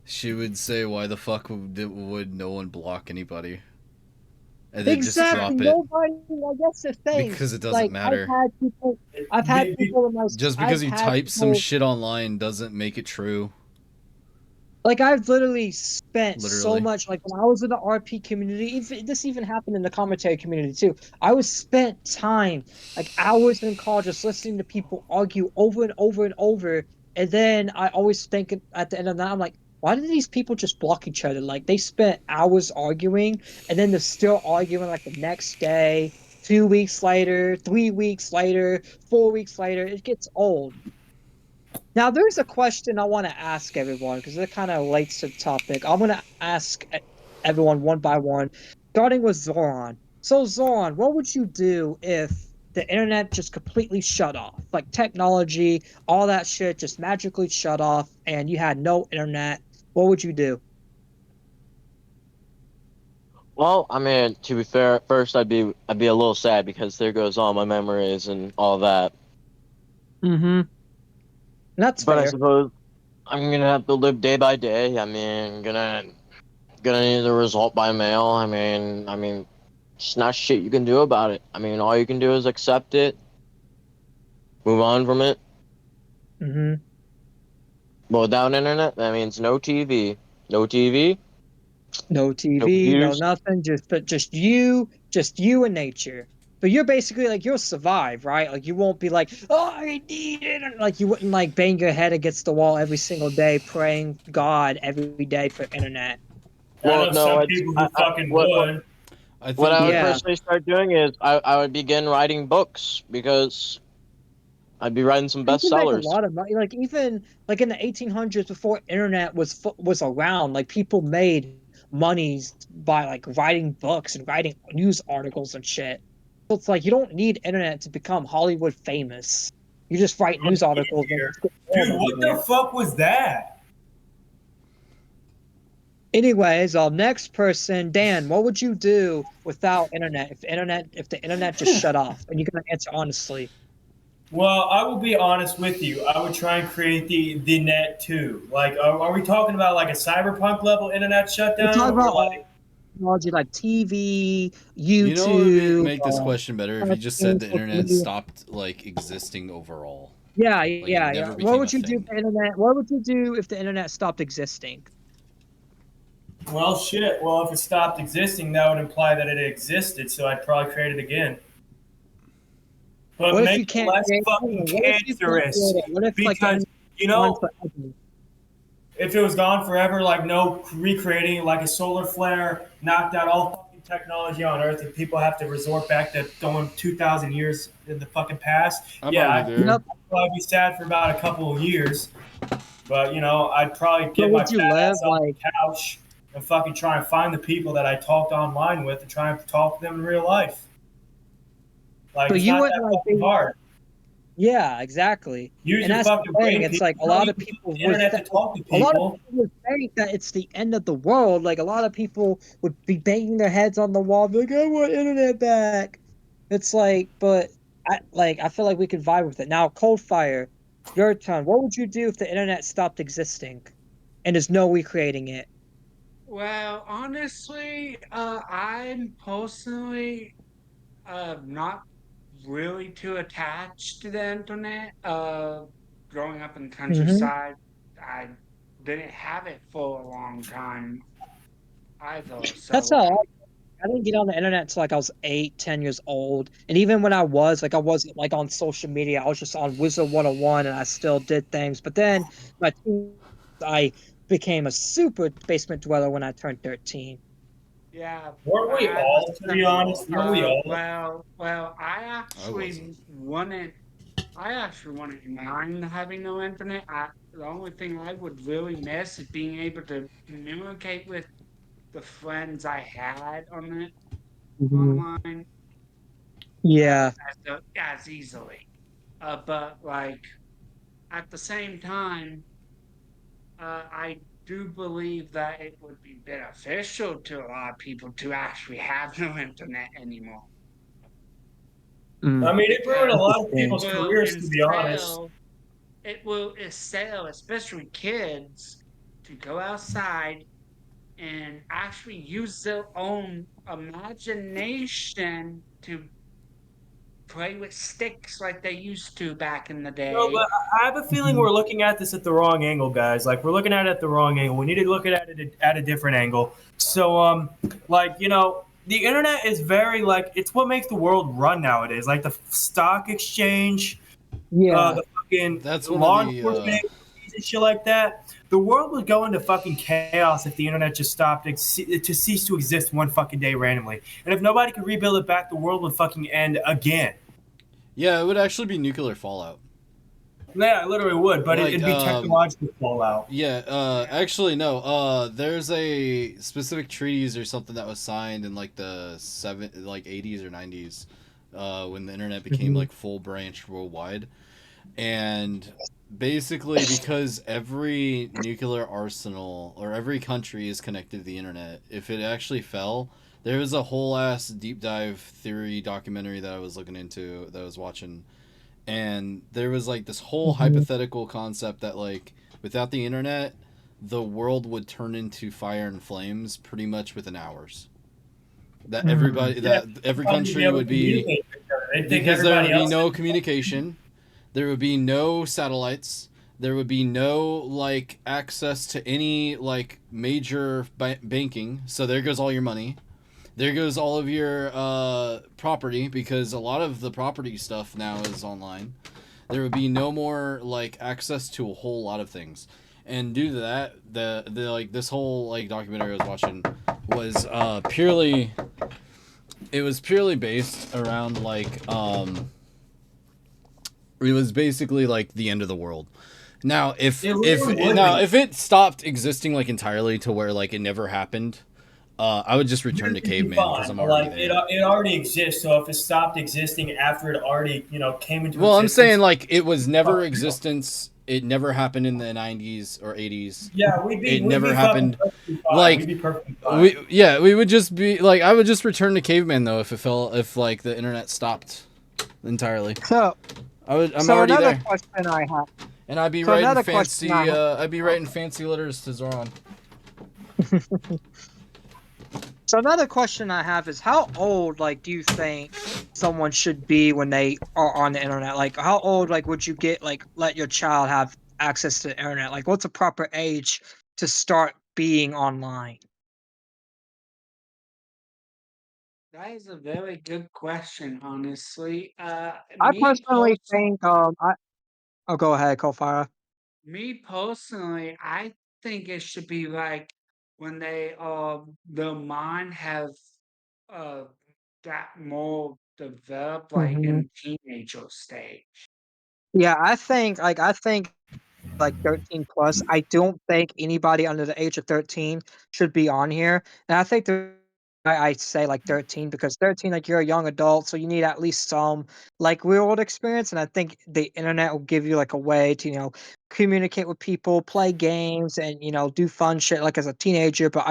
She would say, "Why the fuck would no one block anybody?" And then just Exactly. drop it Nobody. I guess the thing. because it doesn't Like, matter. I've had people in my, Just because I've you had type some people. shit online doesn't make it true. Like I've literally spent so Literally. much. Like when I was in the RP community, even this even happened in the commentary community too. I was spent time, like hours in call, just listening to people argue over and over and over. And then I always think at the end of that, I'm like, why did these people just block each other? Like they spent hours arguing, and then they're still arguing like the next day, 2 weeks later, 3 weeks later, 4 weeks later. It gets old. Now, there's a question I want to ask everyone because it kind of relates to the topic. I'm going to ask everyone one by one, starting with Zoran. So, Zoran, what would you do if the internet just completely shut off? Like technology, all that shit just magically shut off and you had no internet. What would you do? Well, I mean, to be fair, at first I'd be a little sad because there goes all my memories and all that. Mm-hmm. That's But I fair. suppose I'm gonna have to live day by day. I mean, gonna need the result by mail. I mean, it's not shit you can do about it. I mean, all you can do is accept it, move on from it. Mm-hmm. But without internet, that means no TV. No TV, No no TV, no computers. nothing, just you and nature. But you're basically like you'll survive, right? Like you won't be like, oh, I need it. Like you wouldn't like bang your head against the wall every single day, praying God every day for internet. I Well, know no, some it's people who fucking what would. I what think I would Yeah. personally start doing is I would begin writing books because I'd be writing some You can make a bestsellers. lot of money. Like even like in the 1800s, before internet was around, like people made monies by like writing books and writing news articles and shit. So it's like you don't need internet to become Hollywood famous. You just write I'm news articles and here. just get Dude, sold what the everywhere. fuck was that? Anyways, next person, Dan, what would you do without internet if the internet just shut off? And you can answer honestly. Well, I will be honest with you. I would try and create the net too. Like, are we talking about like a cyberpunk level internet We're talking shutdown, or about like, technology like TV, you know what would YouTube, make this question better if you just said touchscreens, the social internet media. stopped like existing overall, Yeah, like it yeah, yeah. never What became a would you do if thing. the internet? What would you do if the internet stopped existing? well, shit. Well, if it stopped existing, that would imply that it existed. So I'd probably create it again, but What if make you it can't less create? fucking What if you can't cancerous. create it? What if like the Because internet's you gone know, forever? if it was gone forever, like no recreating it, like a solar flare knocked out all fucking technology on Earth, and people have to resort back to going 2,000 years in the fucking past. I'm Yeah, already I'd there. Yep. probably be sad for about a couple of years, but I'd probably So get my would you fat live ass on like? the couch and fucking try and find the people that I talked online with and try and talk to them in real life. Like So it's you not wouldn't that like fucking be? hard. Yeah, exactly. Use And your that's the fucking thing. brain, It's people. like You can use the internet to talk to a lot of people. people would think that it's the end of the world. Like a lot of people would be banging their heads on the wall, be like, "I want internet back." It's like, but I feel like we could vibe with it. Now, Coldfire, your turn. What would you do if the internet stopped existing and there's no recreating it? Well, honestly, I'm personally not really too attached to the internet. Growing up in the Hmm. countryside, I didn't have it for a long time either. That's So how I didn't get on the internet until like I was 8, 10 years old. And even when I was, like I wasn't like on social media. I was just on Wizard 101 and I still did things. But then my teen, I became a super basement dweller when I turned 13. yeah, Weren't we I had the all, to be similar. honest? Weren't we all? Well, I wasn't. I actually wouldn't mind having no internet. The only thing I would really miss is being able to communicate with the friends I had on it Mhm. online Yeah. as easily. But like at the same time, I do believe that it would be beneficial to a lot of people to actually have no internet anymore I Mm. mean, it ruined a because lot of it Interesting. people's will careers, to be honest. instill it will instill especially kids to go outside and actually use their own imagination to play with sticks like they used to back in the No, day. but I have a feeling Mhm. we're looking at this at the wrong angle, guys. Like we're looking at it at the wrong angle. We need to look at it at a different angle. So, the internet is very like it's what makes the world run nowadays. Like the stock exchange, Yeah. the fucking That's one of law the enforcement agencies and shit like that. The world would go into fucking chaos if the internet just stopped to cease to exist one fucking day randomly. And if nobody could rebuild it back, the world would fucking end again. yeah, it would actually be nuclear fallout. Yeah, it literally would, but Like it'd be technological fallout. yeah, Yeah. actually no. There's a specific treaties or something that was signed in like the 80s or 90s, when the internet became Mhm. like full branched worldwide, and basically because every nuclear arsenal or every country is connected to the internet, if it actually fell, there was a whole ass deep dive theory documentary that I was looking into that I was watching, and there was like this whole Mhm. hypothetical concept that like without the internet the world would turn into fire and flames pretty much within hours, that Mm. everybody Yeah, that every nobody would be country able to would be, communicate with each other. They think because there would everybody be else. no communication, there would be no satellites, There would be no like access to any like major banking. So there goes all your money. There goes all of your property, because a lot of the property stuff now is online. There would be no more like access to a whole lot of things, and due to that, the like this whole like documentary I was watching was purely, it was purely based around like it was basically like the end of the world. Now It really would be. if it stopped existing like entirely to where like it never happened, I would just return to It'd be caveman because fine. I'm already Like there. it already exists. So if it stopped existing after it already, came into Well, I'm existence, saying like it was never fuck, existence. It never happened in the 90s or 80s. yeah, It we'd never be fucking happened. perfectly fine. We'd Like be perfectly fine. we would just be like, I would just return to caveman though if like the internet stopped entirely. So, I'm so already another there, question I have. and I'd be So writing another question I fancy. have. I'd be writing fancy letters to Zoran. So another question I have is how old like do you think someone should be when they are on the internet? Like how old like would you get like let your child have access to the internet? Like what's a proper age to start being online? That is a very good question, honestly. I personally think oh go ahead, Kofara. Me personally, I think it should be like when they their mind have uh got more developed like Hmm. in teenager stage. Yeah, I think like 13 plus. I don't think anybody under the age of 13 should be on here. And I think I say like 13 because 13, like you're a young adult, so you need at least some like real world experience. And I think the internet will give you like a way to, communicate with people, play games, and do fun shit like as a teenager. But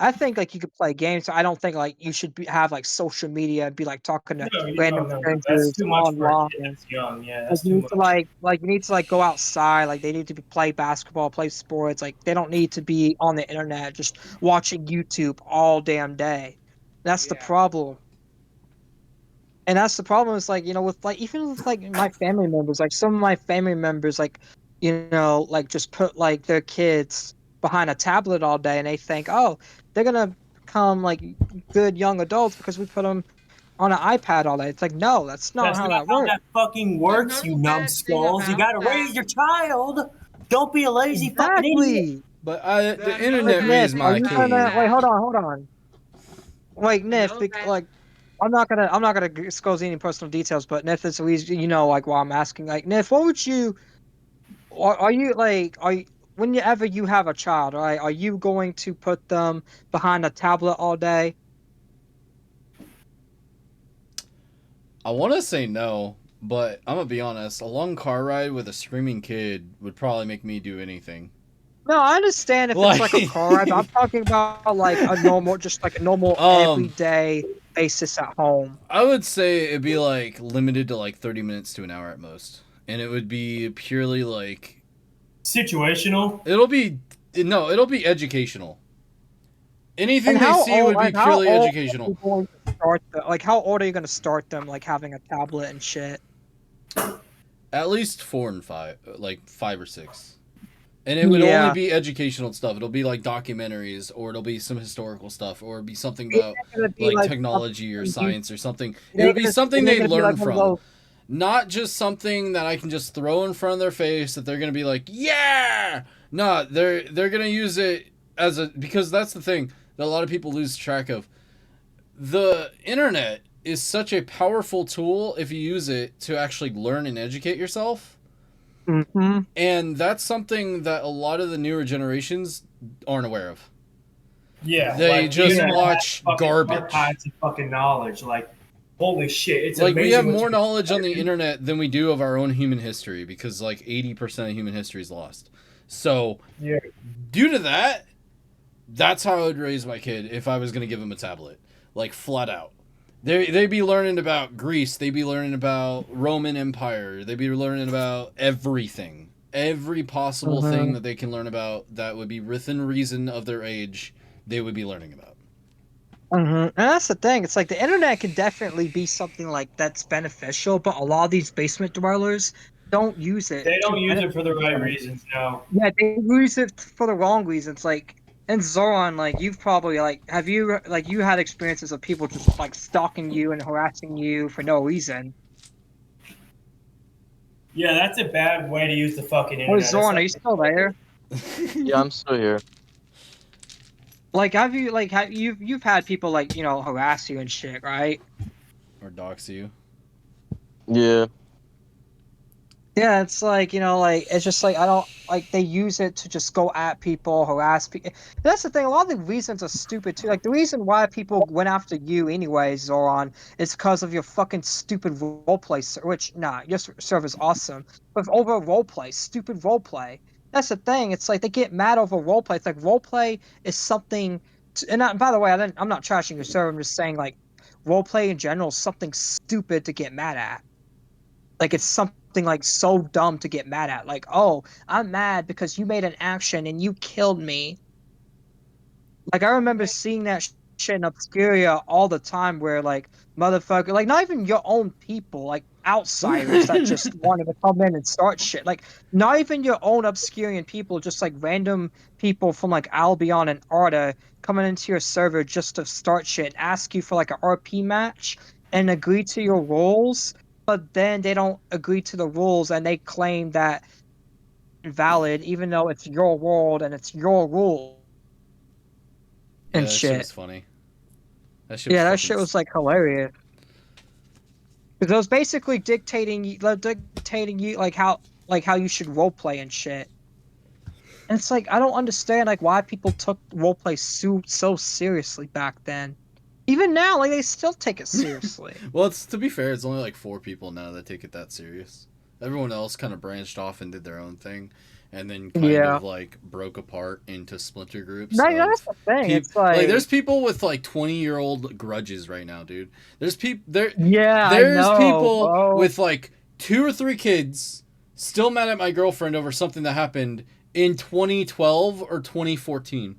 I think like you could play games. So I don't think like you should have like social media and be like talking to No, random no, no. That's strangers too much for a kid online. that's young. Yeah, Like that's you too need to much. like you need to like go outside. Like they need to play basketball, play sports. Like they don't need to be on the internet just watching YouTube all damn day. That's the Yeah. problem. And that's the problem is like, with like even with like my family members, like some of my family members like, like just put like their kids behind a tablet all day and they think, "Oh, they're gonna become like good young adults because we put them on an iPad all day." It's like, no, that's not That's how not that how works. that fucking works, you Another bad thing numbskulls. You about gotta that, raise your child. Don't be a lazy fucking idiot. Exactly. But the another Wait, internet bad Niff, raised thing are my you about gonna kid. wait? that, Hold on. Wait, Niff, another bad like I'm not gonna disclose any personal details, but Niff is the reason like why I'm asking. Like, Niff, what would you are you like are you, whenever you have a child, right? Are you going to put them behind a tablet all day? I want to say no, but I'm gonna be honest. A long car ride with a screaming kid would probably make me do anything. No, I understand if it's Like, like a car ride, but I'm talking about like just like a normal um, everyday basis at home. I would say it'd be like limited to like 30 minutes to an hour at most, and it would be purely like Situational. it'll be no, it'll be educational. And Anything they see would be how purely old are educational. you going to start like how old are you going to start them like having a tablet and shit? At least 4 and 5, like 5 or 6. And it would only Yeah. be educational stuff. It'll be like documentaries, or it'll be some historical stuff, or it'll be something It about ain't gonna be like like technology or something you science or something. it It would ain't be gonna something it ain't they gonna be learn like one of from. those Not just something that I can just throw in front of their face that they're gonna be like, yeah. No, they're gonna use it as a, because that's the thing that a lot of people lose track of. The internet is such a powerful tool if you use it to actually learn and educate yourself. Mhm. And that's something that a lot of the newer generations aren't aware of. Yeah, They like the just internet has watch fucking garbage. archives of fucking knowledge. Like, holy shit, it's Like, we have amazing what you more can knowledge on the learn. internet than we do of our own human history, because like 80% of human history is lost. So, Yeah, due to that, that's how I would raise my kid if I was going to give him a tablet. Like, flat out. They'd be learning about Greece. They'd be learning about Roman Empire. They'd be learning about everything. Every possible thing Mhm. that they can learn about that would be within reason of their age, they would be learning about. Mhm. And that's the thing. It's like the internet can definitely be something like that's beneficial, but a lot of these basement dwellers don't use it They to don't use it benefit for the right themselves. reasons. No. Yeah, they use it for the wrong reasons. Like in Zoran, like you've probably like have you like you had experiences of people just like stalking you and harassing you for no reason. Yeah, that's a bad way to use the fucking Oh, internet. It's Zoran, are like you still there? Yeah, I'm still here. Like have you like you've had people like harass you and shit, right? Or dox you. Yeah. Yeah, it's like, like it's just like I don't like they use it to just go at people, harass people. That's the thing. A lot of the reasons are stupid too. Like the reason why people went after you anyway, Zoran, is because of your fucking stupid roleplay. Which your server's awesome, but over roleplay, stupid roleplay. That's the thing. It's like they get mad over roleplay. It's like roleplay is something. By the way, I'm not trashing your server. I'm just saying like roleplay in general is something stupid to get mad at. Like it's something like so dumb to get mad at. Like, oh, I'm mad because you made an action and you killed me. Like I remember seeing that shit in Obscuria all the time where like motherfucker like not even your own people, like outsiders that just wanted to come in and start shit. Like not even your own Obscurian people, just like random people from like Albion and Arda coming into your server just to start shit, ask you for like an RP match and agree to your rules, but then they don't agree to the rules and they claim that valid even though it's your world and it's your rules Yeah, and that shit shit. was funny. That shit was Yeah, that fucking. shit was like hilarious. Because it was basically dictating you like how you should roleplay and shit. And it's like I don't understand like why people took roleplay so seriously back then. Even now, like they still take it seriously. Well, it's to be fair, it's only like 4 people now that take it that serious. Everyone else kind of branched off and did their own thing, and then kind Yeah. of like broke apart into splinter groups That's of the thing. people. It's Like, there's like, people with like 20-year-old grudges right now, dude. There's people there. yeah, I There's know, people bro. with like 2 or 3 kids still mad at my girlfriend over something that happened in 2012 or 2014,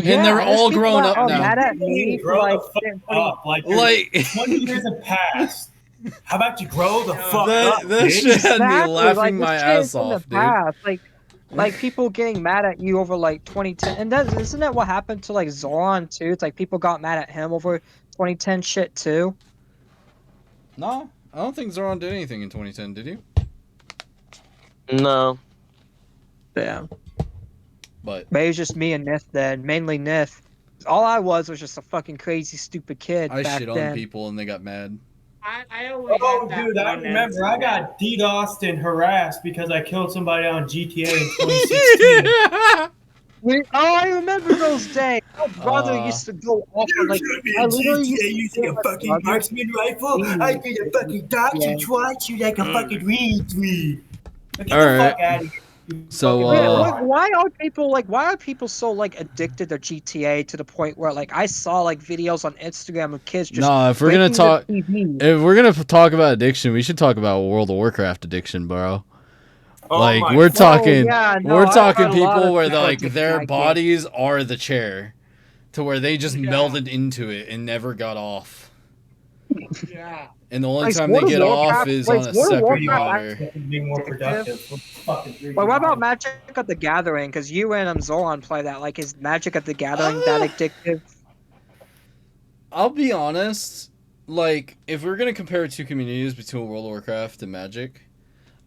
and Yeah, they're and there's all people grown that up are now. mad at People need to me for grow like the fuck putting. up. Like, Like 20 years have passed. How about you grow the Yeah. fuck up, that bitch? shit had me Exactly, like laughing this my shit is ass in the off, dude. past. Like people getting mad at you over like 2010, and that isn't that what happened to like Zoran too? It's like people got mad at him over 2010 shit too. No, I don't think Zoran did anything in 2010, did you? No. Yeah, But maybe it's just me and Nith then, mainly Nith. All I was just a fucking crazy stupid kid I back shit on then. people and they got mad. I only had Oh, that dude, I one remember I incident. got DDoSed and harassed because I killed somebody on GTA in 2016. I remember those days. My brother uh, used to go off on You like killed me I in literally used GTA to using hear a my fucking brother marksman rifle. I scream. did a fucking dox Yeah. you twice. You like a fucking retweet. Now get all the right. fuck out of here, you So, fucking Yeah, moron. why are people so like addicted to GTA to the point where like I saw like videos on Instagram of kids just nah, if we're gonna breaking their talk, TV. if we're gonna talk about addiction, we should talk about World of Warcraft addiction, bro. Oh Like my we're Oh talking, yeah, no, we're I've talking heard a lot people of where people like addicted their that game. bodies are the chair, to where they just Yeah, melded into it and never got off. yeah. And the only Like time they World of get off Warcraft, is like on a World of separate Warcraft monitor. actually god, being more addictive. productive for fucking 3 Like what about hours. Magic at the Gathering? Because you and Zoran play that. Like is Magic at the Gathering that Uh, addictive? I'll be honest. Like, if we're gonna compare two communities between World of Warcraft and Magic,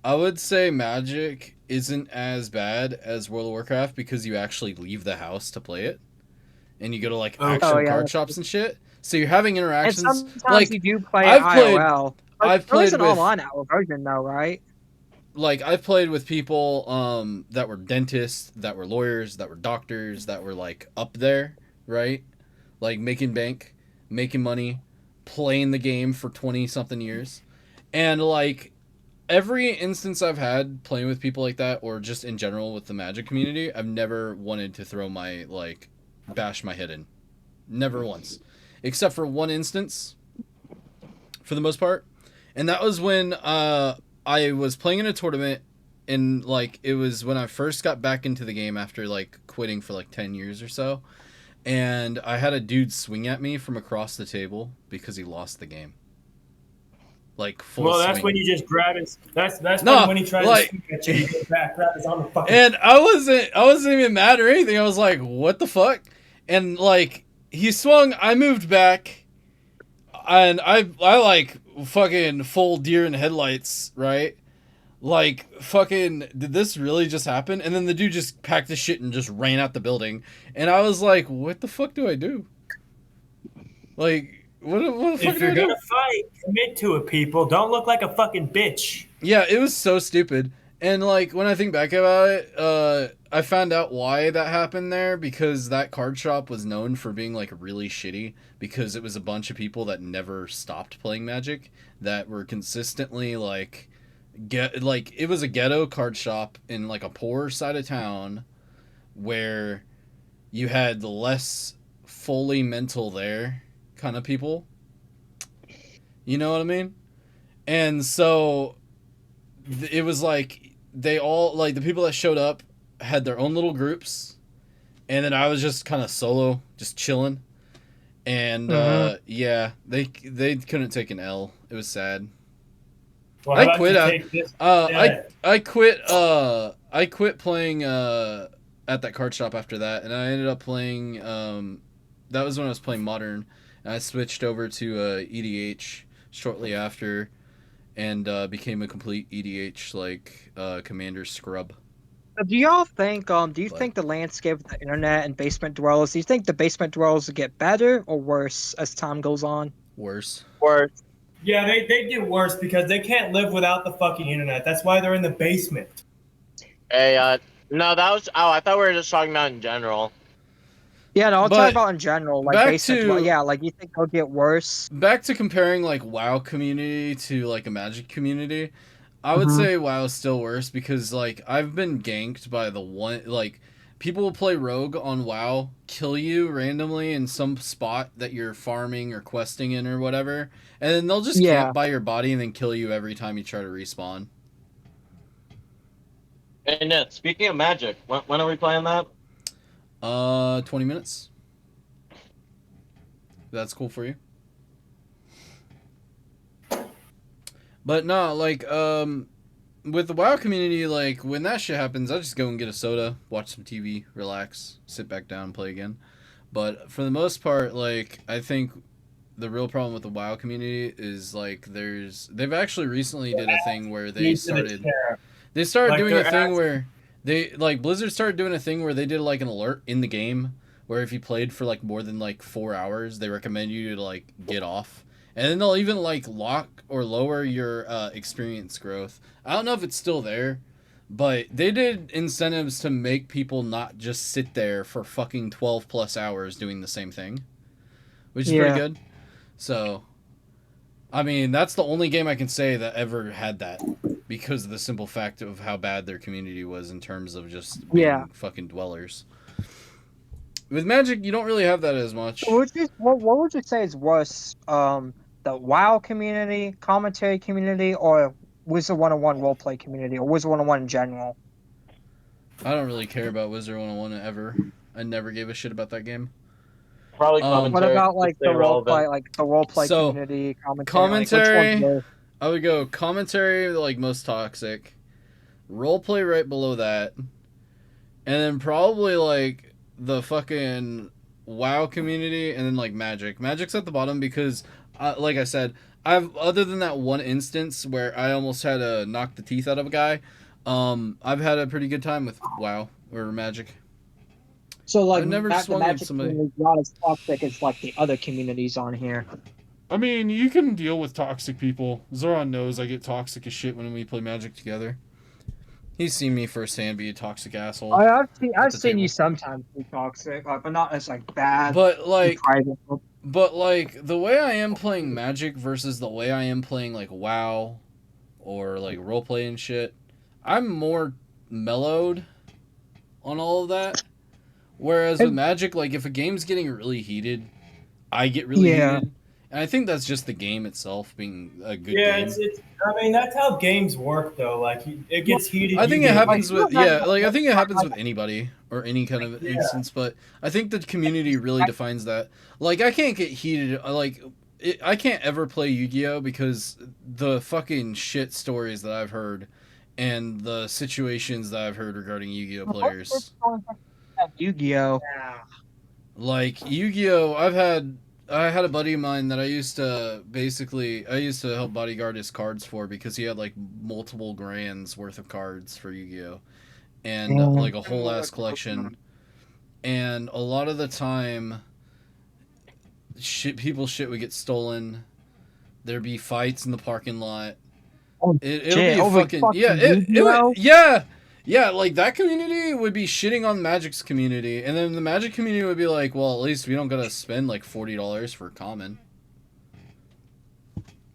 I would say Magic isn't as bad as World of Warcraft because you actually leave the house to play it, and you go to like Okay. Oh actual yeah, card shops and shit. So you're having and interactions. sometimes you Like, do play I've played, IRL. But I've there is played an with online version though, right? I've played with people that were dentists, that were lawyers, that were doctors, that were like up there, right? Like making bank, making money, playing the game for 20 something years. And like every instance I've had playing with people like that or just in general with the Magic community, I've never wanted to throw my like bash my head in. Never once. Except for one instance for the most part. And that was when I was playing in a tournament, and like it was when I first got back into the game after like quitting for like 10 years or so, and I had a dude swing at me from across the table because he lost the game. like full Well, swing. that's when you just grab his. That's No, when he tries like- to swing at you. You go back, grab his arm, and fucking. And I wasn't even mad or anything. I was like, what the fuck? And like he swung, I moved back, and I like fucking full deer in headlights, right? Like fucking did this really just happen? And then the dude just packed his shit and just ran out the building. And I was like, what the fuck do I do? Like what the fuck If do I you're do? gonna fight, commit to it, people. Don't look like a fucking bitch. Yeah, it was so stupid. And like when I think back about it, I found out why that happened there because that card shop was known for being like really shitty because it was a bunch of people that never stopped playing Magic that were consistently like it was a ghetto card shop in like a poor side of town where you had the less fully mental there kind of people. You know what I mean? And so it was like they all like the people that showed up had their own little groups, and then I was just kind of solo, just chilling. And yeah, they couldn't take an L. It was sad. Well, I quit. I quit playing at that card shop after that, and I ended up playing. That was when I was playing Modern, and I switched over to EDH shortly after, and became a complete EDH commander scrub. Do y'all think? Do you But- think the landscape of the internet and basement dwellers? Do you think the basement dwellers will get better or worse as time goes on? Worse. Or Yeah, they do worse because they can't live without the fucking internet. That's why they're in the basement. no, that was. Oh, I thought we were just talking about in general. Yeah, no, I'll But talk about in general, like back basement. to- Yeah, like you think they'll get worse? Back to comparing like WoW community to like a Magic community, I would say WoW is still worse because like I've been ganked by the one like people will play Rogue on WoW, kill you randomly in some spot that you're farming or questing in or whatever, and then they'll just camp by your body and then kill you every time you try to respawn. And speaking of Magic, when are we playing that? 20 minutes. That's cool for you. But no, like, with the WoW community, like, when that shit happens, I just go and get a soda, watch some TV, relax, sit back down, play again. But for the most part, like, I think the real problem with the WoW community is, like, they've actually recently did a thing where they started Like, doing a they're thing where Blizzard started doing a thing where they did, like, an alert in the game where if you played for, like, more than, like, 4 hours, they recommend you to, like, get off. And then they'll even like lock or lower your experience growth. I don't know if it's still there, but they did incentives to make people not just sit there for fucking 12 plus hours doing the same thing, which is pretty good. So, I mean, that's the only game I can say that ever had that because of the simple fact of how bad their community was in terms of just being fucking dwellers. With Magic, you don't really have that as much. What would you say is worse? The WoW community, commentary community, or Wizard 101 roleplay community, or Wizard 101 in general? I don't really care about Wizard 101 ever. I never gave a shit about that game. Probably What commentary. What about like the roleplay, So, community, commentary? commentary- Like, which one's worse? I would go commentary, like most toxic, roleplay right below that, and then probably like the fucking WoW community, and then like Magic. Magic's at the bottom because, like I said, other than that one instance where I almost had to knock the teeth out of a guy, I've had a pretty good time with WoW or Magic. So like I've never the swung at Magic somebody. community is not as toxic as like the other communities on here. I mean, you can deal with toxic people. Zoran knows I get toxic as shit when we play Magic together. He's seen me firsthand be a toxic asshole. I've the seen you table. sometimes be toxic, but not as like bad. But like, private. the way I am playing Magic versus the way I am playing like WoW or like roleplay and shit, I'm more mellowed on all of that. Whereas with Magic, like if a game's getting really heated, I get really heated. And I think that's just the game itself being a good game. it's. I mean, that's how games work, though. Like, it gets heated. I think you it get- happens like, with I think it happens with anybody or any kind of instance, but I think the community really defines that. Like I can't get heated. Like I can't ever play Yu-Gi-Oh because the fucking shit stories that I've heard and the situations that I've heard regarding Yu-Gi-Oh What's this players. going back to Yu-Gi-Oh? Yeah. Like Yu-Gi-Oh, I had a buddy of mine that I used to help bodyguard his cards for because he had like multiple grands worth of cards for Yu-Gi-Oh and Damn. like a whole Similar ass to collection. Pokemon. And a lot of the time, shit would get stolen. There'd be fights in the parking lot. Oh It'll shit! be a Over fucking yeah. fucking It would Yu-Gi-Oh. yeah. Like that community would be shitting on Magic's community, and then the Magic community would be like, well, at least we don't gotta spend like $40 for common.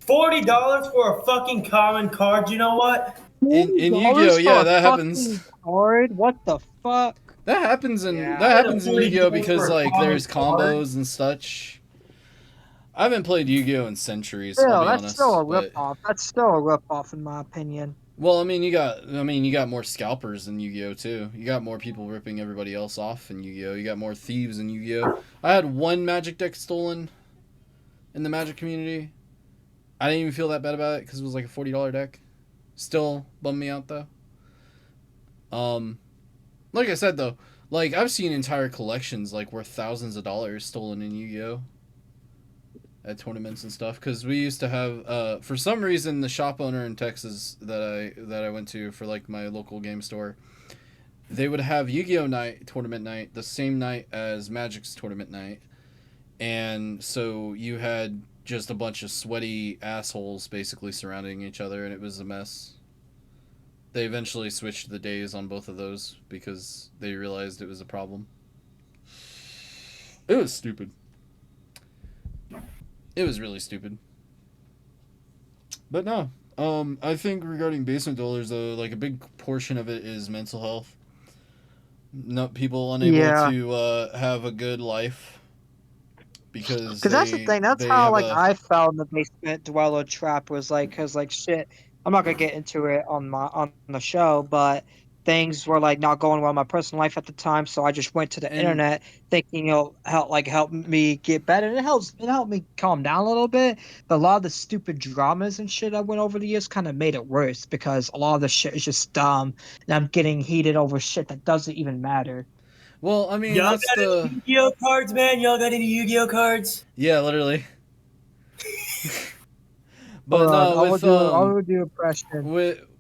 $40 for a fucking common card. You know what? In Yu-Gi-Oh, $40 for yeah, a that happens. fucking card? What the fuck? Yeah. That Spend happens in Yu-Gi-Oh $40 because for a like common there's card. combos and such. I haven't played Yu-Gi-Oh in centuries, I'll Still, be that's still honest, a but ripoff. That's still a ripoff in my opinion. well, you got more scalpers in Yu-Gi-Oh too. You got more people ripping everybody else off in Yu-Gi-Oh. You got more thieves in Yu-Gi-Oh. I had one Magic deck stolen in the Magic community. I didn't even feel that bad about it because it was like a $40 deck. Still bummed me out though. Like I said though, like I've seen entire collections like worth thousands of dollars stolen in Yu-Gi-Oh at tournaments and stuff because we used to have for some reason the shop owner in Texas that I went to for like my local game store, they would have Yu-Gi-Oh night, tournament night, the same night as Magic's tournament night, and so you had just a bunch of sweaty assholes basically surrounding each other, and it was a mess. They eventually switched the days on both of those because they realized it was a problem. It was stupid. It was really stupid. But no, I think regarding basement dwellers though, like a big portion of it is mental health. Not people unable Yeah, to have a good life because because that's the thing. That's they how have like a I fell in the basement dweller trap was like, cause like shit. I'm not gonna get into it on the show, but things were like not going well in my personal life at the time, so I just went to the and internet thinking it'll help me get better. And it helped me calm down a little bit. But a lot of the stupid dramas and shit I went over the years kind of made it worse because a lot of the shit is just dumb, and I'm getting heated over shit that doesn't even matter. well, I mean Y'all that's got any the Yu-Gi-Oh cards, man? Y'all got any Yu-Gi-Oh cards? yeah literally. But Hold on, no, I will do impression.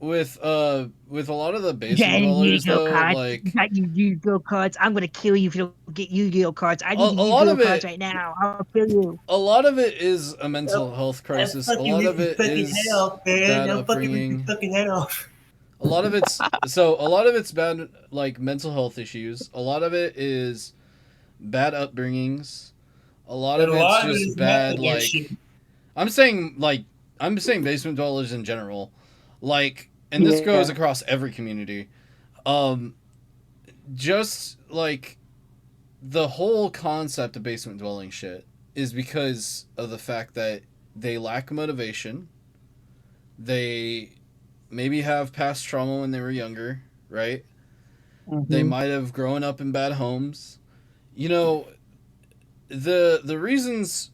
with a lot of the You got basement any dwellers Yu-Gi-Oh though, cards? You like got your Yu-Gi-Oh cards? I'm gonna kill you if you don't get Yu-Gi-Oh cards. I need the a lot Yu-Gi-Oh of cards it right now. I'll kill you. a lot of it is a I'll, mental health I'll crisis. A fucking lot rip of your it fucking head is off, man. bad I'll fucking rip your upbringing. fucking head off. A lot of it's bad like mental health issues. A lot of it is bad upbringings. A lot And of a it's lot of it just is mental bad shit. I'm saying like I'm saying basement dwellers in general. Like and this goes Yeah. across every community. Um just like the whole concept of basement dwelling shit is because of the fact that they lack motivation. They maybe have past trauma when they were younger, right? They hmm might have grown up in bad homes. You know, the reasons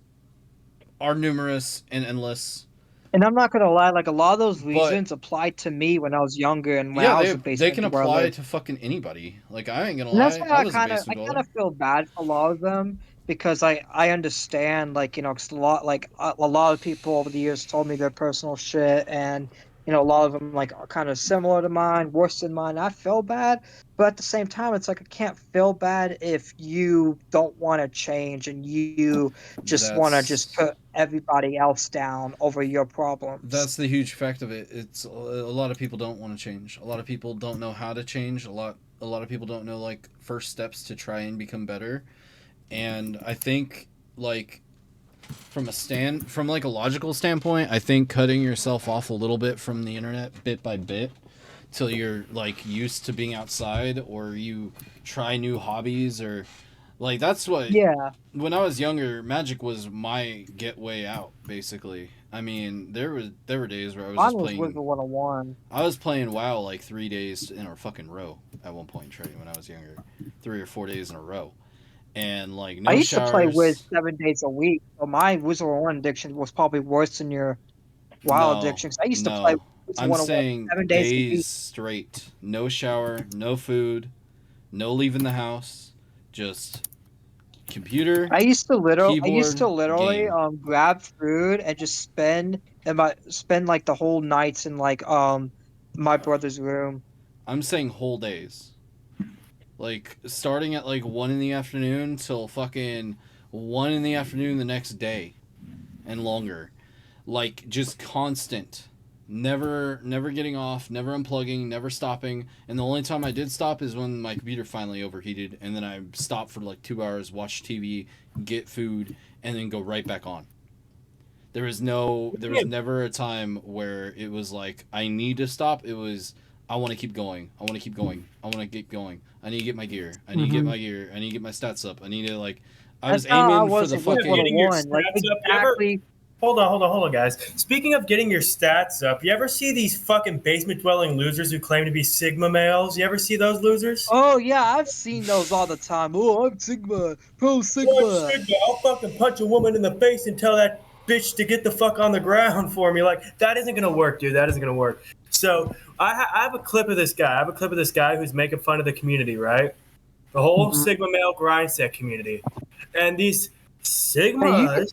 are numerous and endless, And I'm not gonna lie, like a lot of those but reasons applied to me when I was younger and when yeah, I was a they basement can apply dweller. to fucking anybody. Like I ain't gonna And that's lie, why I I was a kind of I basement kind dweller. of feel bad for a lot of them because I understand like 'cause a lot like a lot of people over the years told me their personal shit and a lot of them like are kind of similar to mine, worse than mine. I feel bad, but at the same time, it's like I can't feel bad if you don't want to change and you just want to just That's put everybody else down over your problems. that's the huge fact of it. It's a lot of people don't want to change. A lot of people don't know how to change. A lot of people don't know like first steps to try and become better. And I think like from like a logical standpoint, I think cutting yourself off a little bit from the internet bit by bit till you're like used to being outside or you try new hobbies or like that's what Yeah, when I was younger, Magic was my getaway out basically. I mean, there were days where mine was Wizard 101. I was playing WoW like 3 days in a fucking row at one point, Trey, when I was younger. 3 or 4 days in a row. and like I no used to play Wiz showers. 7 days a week, so my Wizard 101 addiction was probably worse than your WoW No, addiction. 'Cause I used to play no. Wizard I'm 101 saying 7 days a days week. straight. No shower, no food, no leaving the house. Just computer, I used keyboard, to literally game. grab food and just spend like the whole nights in like my brother's room. I'm saying whole days. Like starting at like 1 in the afternoon till fucking 1 in the afternoon the next day and longer. Like just constant. Never getting off, never unplugging, never stopping. And the only time I did stop is when my computer finally overheated, and then I stopped for like 2 hours, watch TV, get food, and then go right back on. There was never a time where it was like I need to stop. It was I want to keep going. I want to keep going. I want to get going. I need to get my gear. I need to get Hmm. my gear. I need to get my stats up. I need to like I That's was how I aiming for was the at Wizard Speaking of getting fucking your 101. Like stats up, you ever exactly. hold on, guys. Speaking of getting your stats up, you ever see these fucking basement dwelling losers who claim to be Sigma males? You ever see those losers? Oh yeah, I've seen those all the time. Oh, I'm Sigma, pro What Sigma. Sigma? I'll fucking punch a woman in the face and tell that bitch to get the fuck on the ground for me. Like that isn't gonna work, dude. That isn't gonna work. So I have a clip of this guy. I have a clip of this guy who's making fun of the community, right? The whole Mhm. Sigma male grind set community, and these Hey, Sigmas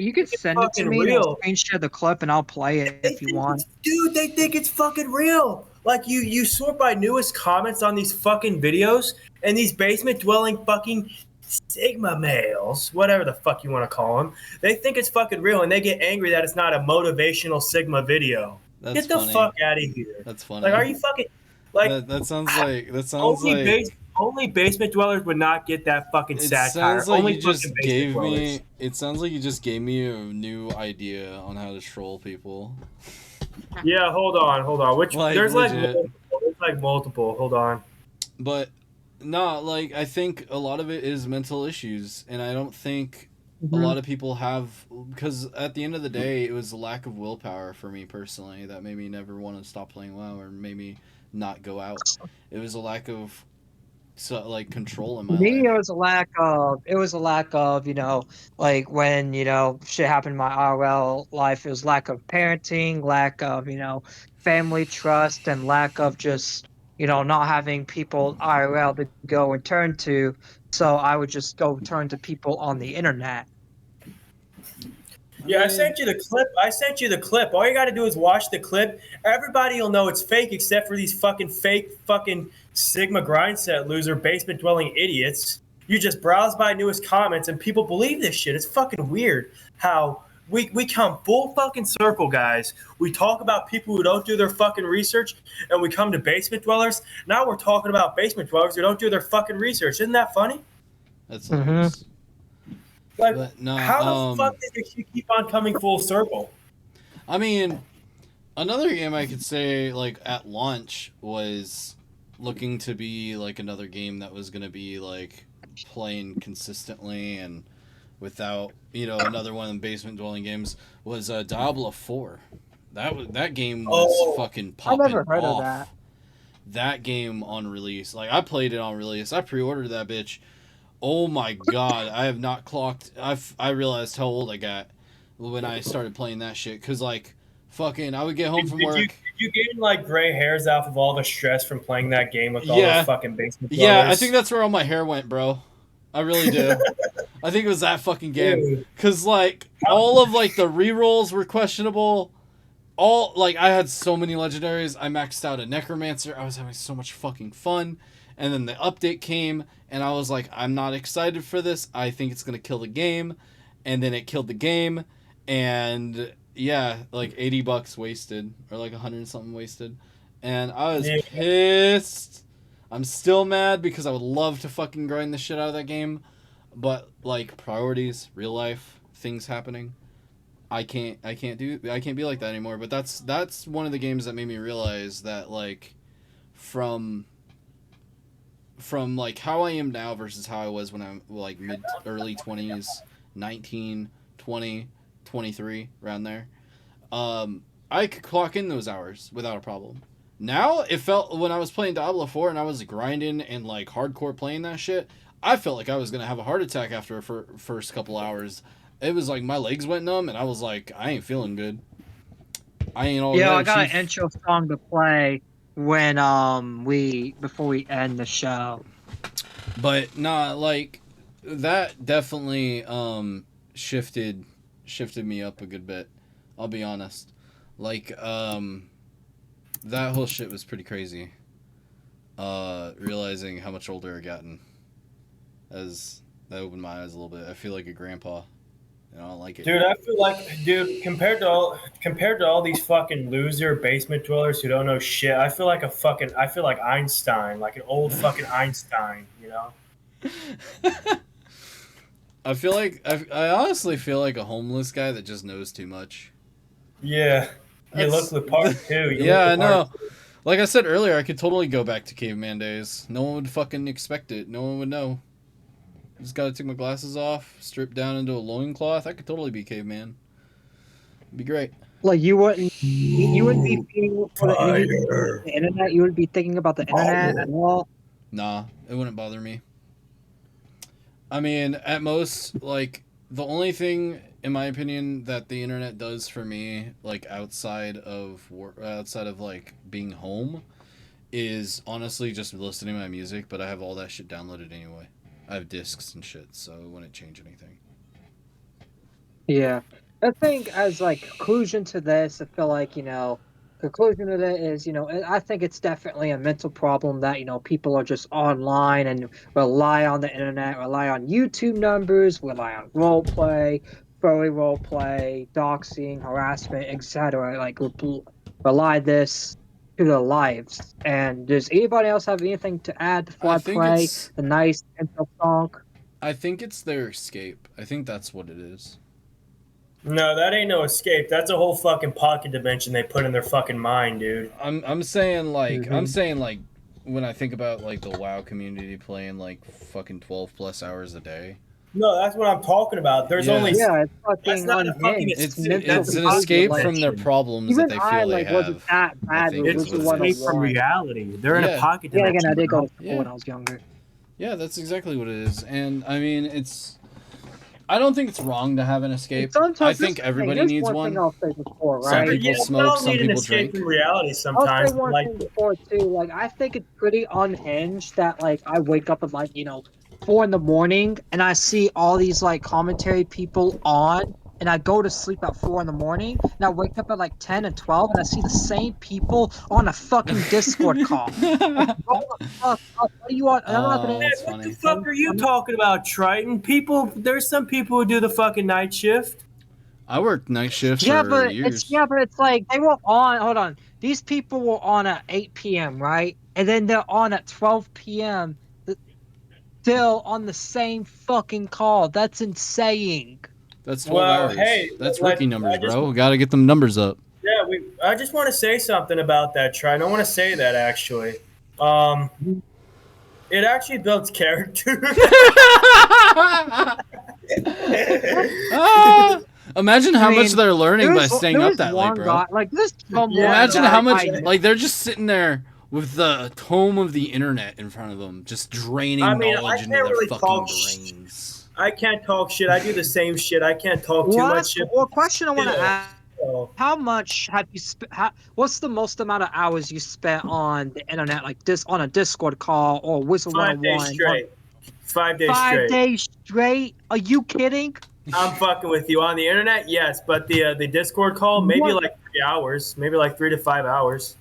you could think it's send it to fucking me and I'll real. screen share the clip and I'll play it They if you think want. it's dude. They think it's fucking real. Like you sort by newest comments on these fucking videos, and these basement dwelling fucking Sigma males, whatever the fuck you want to call them, they think it's fucking real, and they get angry that it's not a motivational Sigma video. That's Get the funny. fuck out of here. That's Like, are funny. you fucking like That sounds only like base only basement dwellers would not get that fucking it satire. sounds like Only you fucking just basement gave dwellers. me it sounds like you just gave me a new idea on how to troll people. Yeah, hold on. Which Like there's like legit. multiple. There's like multiple. Hold on. But no, like I think a lot of it is mental issues, and I don't think a Hmm. lot of people have, because at the end of the day it was a lack of willpower for me personally that made me never want to stop playing WoW or made me not go out. It was a lack of like control in For my me, life. it was a lack of, like when, shit happened in my IRL life, it was lack of parenting, lack of, family trust, and lack of just, not having people IRL to go and turn to. So I would just go turn to people on the internet. I Yeah, I mean, sent you the clip. I sent you the clip. All you got to do is watch the clip. Everybody will know it's fake, except for these fucking fake fucking Sigma grind set loser basement dwelling idiots. You just browse by newest comments, and people believe this shit. It's fucking weird how we come full fucking circle, guys. We talk about people who don't do their fucking research, and we come to basement dwellers. Now we're talking about basement dwellers who don't do their fucking research. Isn't that funny? that's Hmm. hilarious. Like, But no, how the fuck did this shit keep on coming full circle? I mean, another game I could say like at launch was looking to be like another game that was gonna be like playing consistently and without another one of the basement dwelling games was Diablo 4. That game was Oh, fucking I popping never heard of that. off. That game on release, like I played it on release. I pre-ordered that bitch. Oh my god, I have not clocked. I realized how old I got when I started playing that shit. Cause like, fucking, I would get home Did, from did you work. did you gain like gray hairs off of all the stress from playing that game with all the Yeah, fucking basement yeah. I think dwellers? that's where all my hair went, bro. I really do. I think it was that fucking game. Dude, Cause like all of like the rerolls were questionable. All like I had so many legendaries. I maxed out a necromancer. I was having so much fucking fun. And then the update came, and I was like, I'm not excited for this. I think it's gonna kill the game. And then it killed the game, and yeah, like $80 wasted, or like 100 and something wasted. And I was yeah. pissed. I'm still mad because I would love to fucking grind the shit out of that game, but like priorities, real life, things happening. I can't be like that anymore. But that's one of the games that made me realize that like from like how I am now versus how I was when I'm like mid early 20s, 19, 20, 23 around there. I could clock in those hours without a problem. Now it felt when I was playing Diablo 4 and I was grinding and like hardcore playing that shit, I felt like I was gonna have a heart attack after a first couple hours. It was like my legs went numb, and I was like, I ain't feeling good. I ain't all Yeah, I there, got an chief. intro song to play when before we end the show. But nah, like that definitely shifted me up a good bit. I'll be honest. Like that whole shit was pretty crazy. Realizing how much older I gotten, as that opened my eyes a little bit. I feel like a grandpa. I don't like it. Dude, I feel like, dude, compared to all these fucking loser basement dwellers who don't know shit, I feel like Einstein, like an old fucking Einstein, you know? I feel like I honestly feel like a homeless guy that just knows too much. Yeah. You look That's the part too. You yeah, look I the part. know. Like I said earlier, I could totally go back to caveman days. No one would fucking expect it. No one would know. Just gotta take my glasses off, strip down into a loincloth. I could totally be caveman. It'd be great. Like you wouldn't be feeling for Fire. the internet. You wouldn't be thinking about the internet at all. Nah, it wouldn't bother me. I mean, at most, like, the only thing, in my opinion, that the internet does for me, like, outside of like, being home, is honestly just listening to my music, but I have all that shit downloaded anyway. I have discs and shit, so it wouldn't change anything. Yeah. I think as like conclusion to this, I feel like, conclusion to that is, I think it's definitely a mental problem that, people are just online and rely on the internet, rely on YouTube numbers, rely on role play, furry role play, doxing, harassment, etc. Like rely this to their lives. And does anybody else have anything to add before I I think play it's the nice intro song? I think it's their escape. I think that's what it is. No, that ain't no escape. That's a whole fucking pocket dimension they put in their fucking mind, dude. I'm saying like Mhm. when I think about like the WoW community playing like fucking 12 plus hours a day. No, that's what I'm talking about. There's Yeah. only Yeah, it's that's fucking not a fucking unhinged. It's escape. Mental That's it's a an pocket behavior, escape like from their dimension. problems that even they I feel they like wasn't have. that I bad think with It's is an what the it one escape is. from on one. reality. They're in a Yeah. pocket Yeah, again, I dimension, did go bro. to school Yeah. when I was younger. Yeah, that's exactly what it is. And I mean, I don't think it's wrong to have an And escape. I sometimes this think is the thing. everybody Here's needs one thing one. I'll say before, Some right? people Yeah, we smoke, all some need an people escape drink. from reality I'll say sometimes. But one like, thing before too. Like I think it's pretty unhinged that like I wake up at like 4 in the morning and I see all these like commentary people on, and I go to sleep at 4 in the morning, and I wake up at like 10 and 12, and I see the same people on a fucking Discord call. Like, grow the fuck up. What do you want? And I'm not Oh, gonna. man, that's what the funny. fuck are you talking about, Triton? There's some people who do the fucking night shift. I worked night shift Yeah, for but it's years. yeah, but it's like they were on. Hold on, these people were on at 8 p.m., right? And then they're on at 12 p.m. Still on the same fucking call. That's insane. That's 12 Well, hey, hours. That's let rookie numbers, I just bro. Got to get them numbers up. yeah, I just want to say something about that, Triton. I want to say that actually. Um, it actually builds character. Ah, imagine I how much mean, they're learning by there's staying up there's that late, one bro. guy like there's Yeah, someone Imagine no, how that much I know. like they're just sitting there with the tome of the internet in front of them, just I draining mean, I knowledge into can't their really fucking talk. brains. I can't talk shit. I do the same shit. I can't talk too Well, much shit. well, question I want to Still, ask: so, how much have you spent? What's the most amount of hours you spent on the internet, like this, on a Discord call or Wizard 5 days 101 on straight. 5 days five straight. days straight? Are you kidding? I'm fucking with you on the internet, yes, but the Discord call maybe What? like 3 hours, maybe like 3 to 5 hours.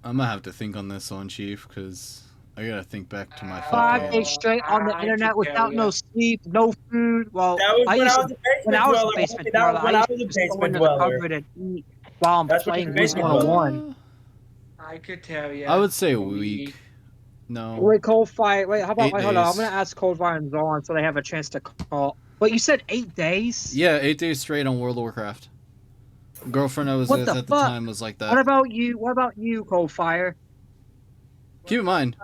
I'm gonna have to think on this one, Chief, because I gotta think back to my 5 days fucking. straight on the I could internet tell without you. no sleep, no food. Well, That was I when used I to was a when basement I was a dweller. basement That dweller. was I when I used was to a just go basement into the dweller. cupboard and eat while I'm That's what the playing Wizard basement dweller. 101. I could tell you. I would say a week. No, Wait, Coldfire. Wait, how about? 8 Wait, hold on. I'm gonna days. ask Coldfire and Zorn so they have a chance to call. Wait, you said 8 days? Yeah, 8 days straight on World of Warcraft. Girlfriend I was What with the at the fuck? time was like What that. about you? What about you, Coldfire? Keep in mind,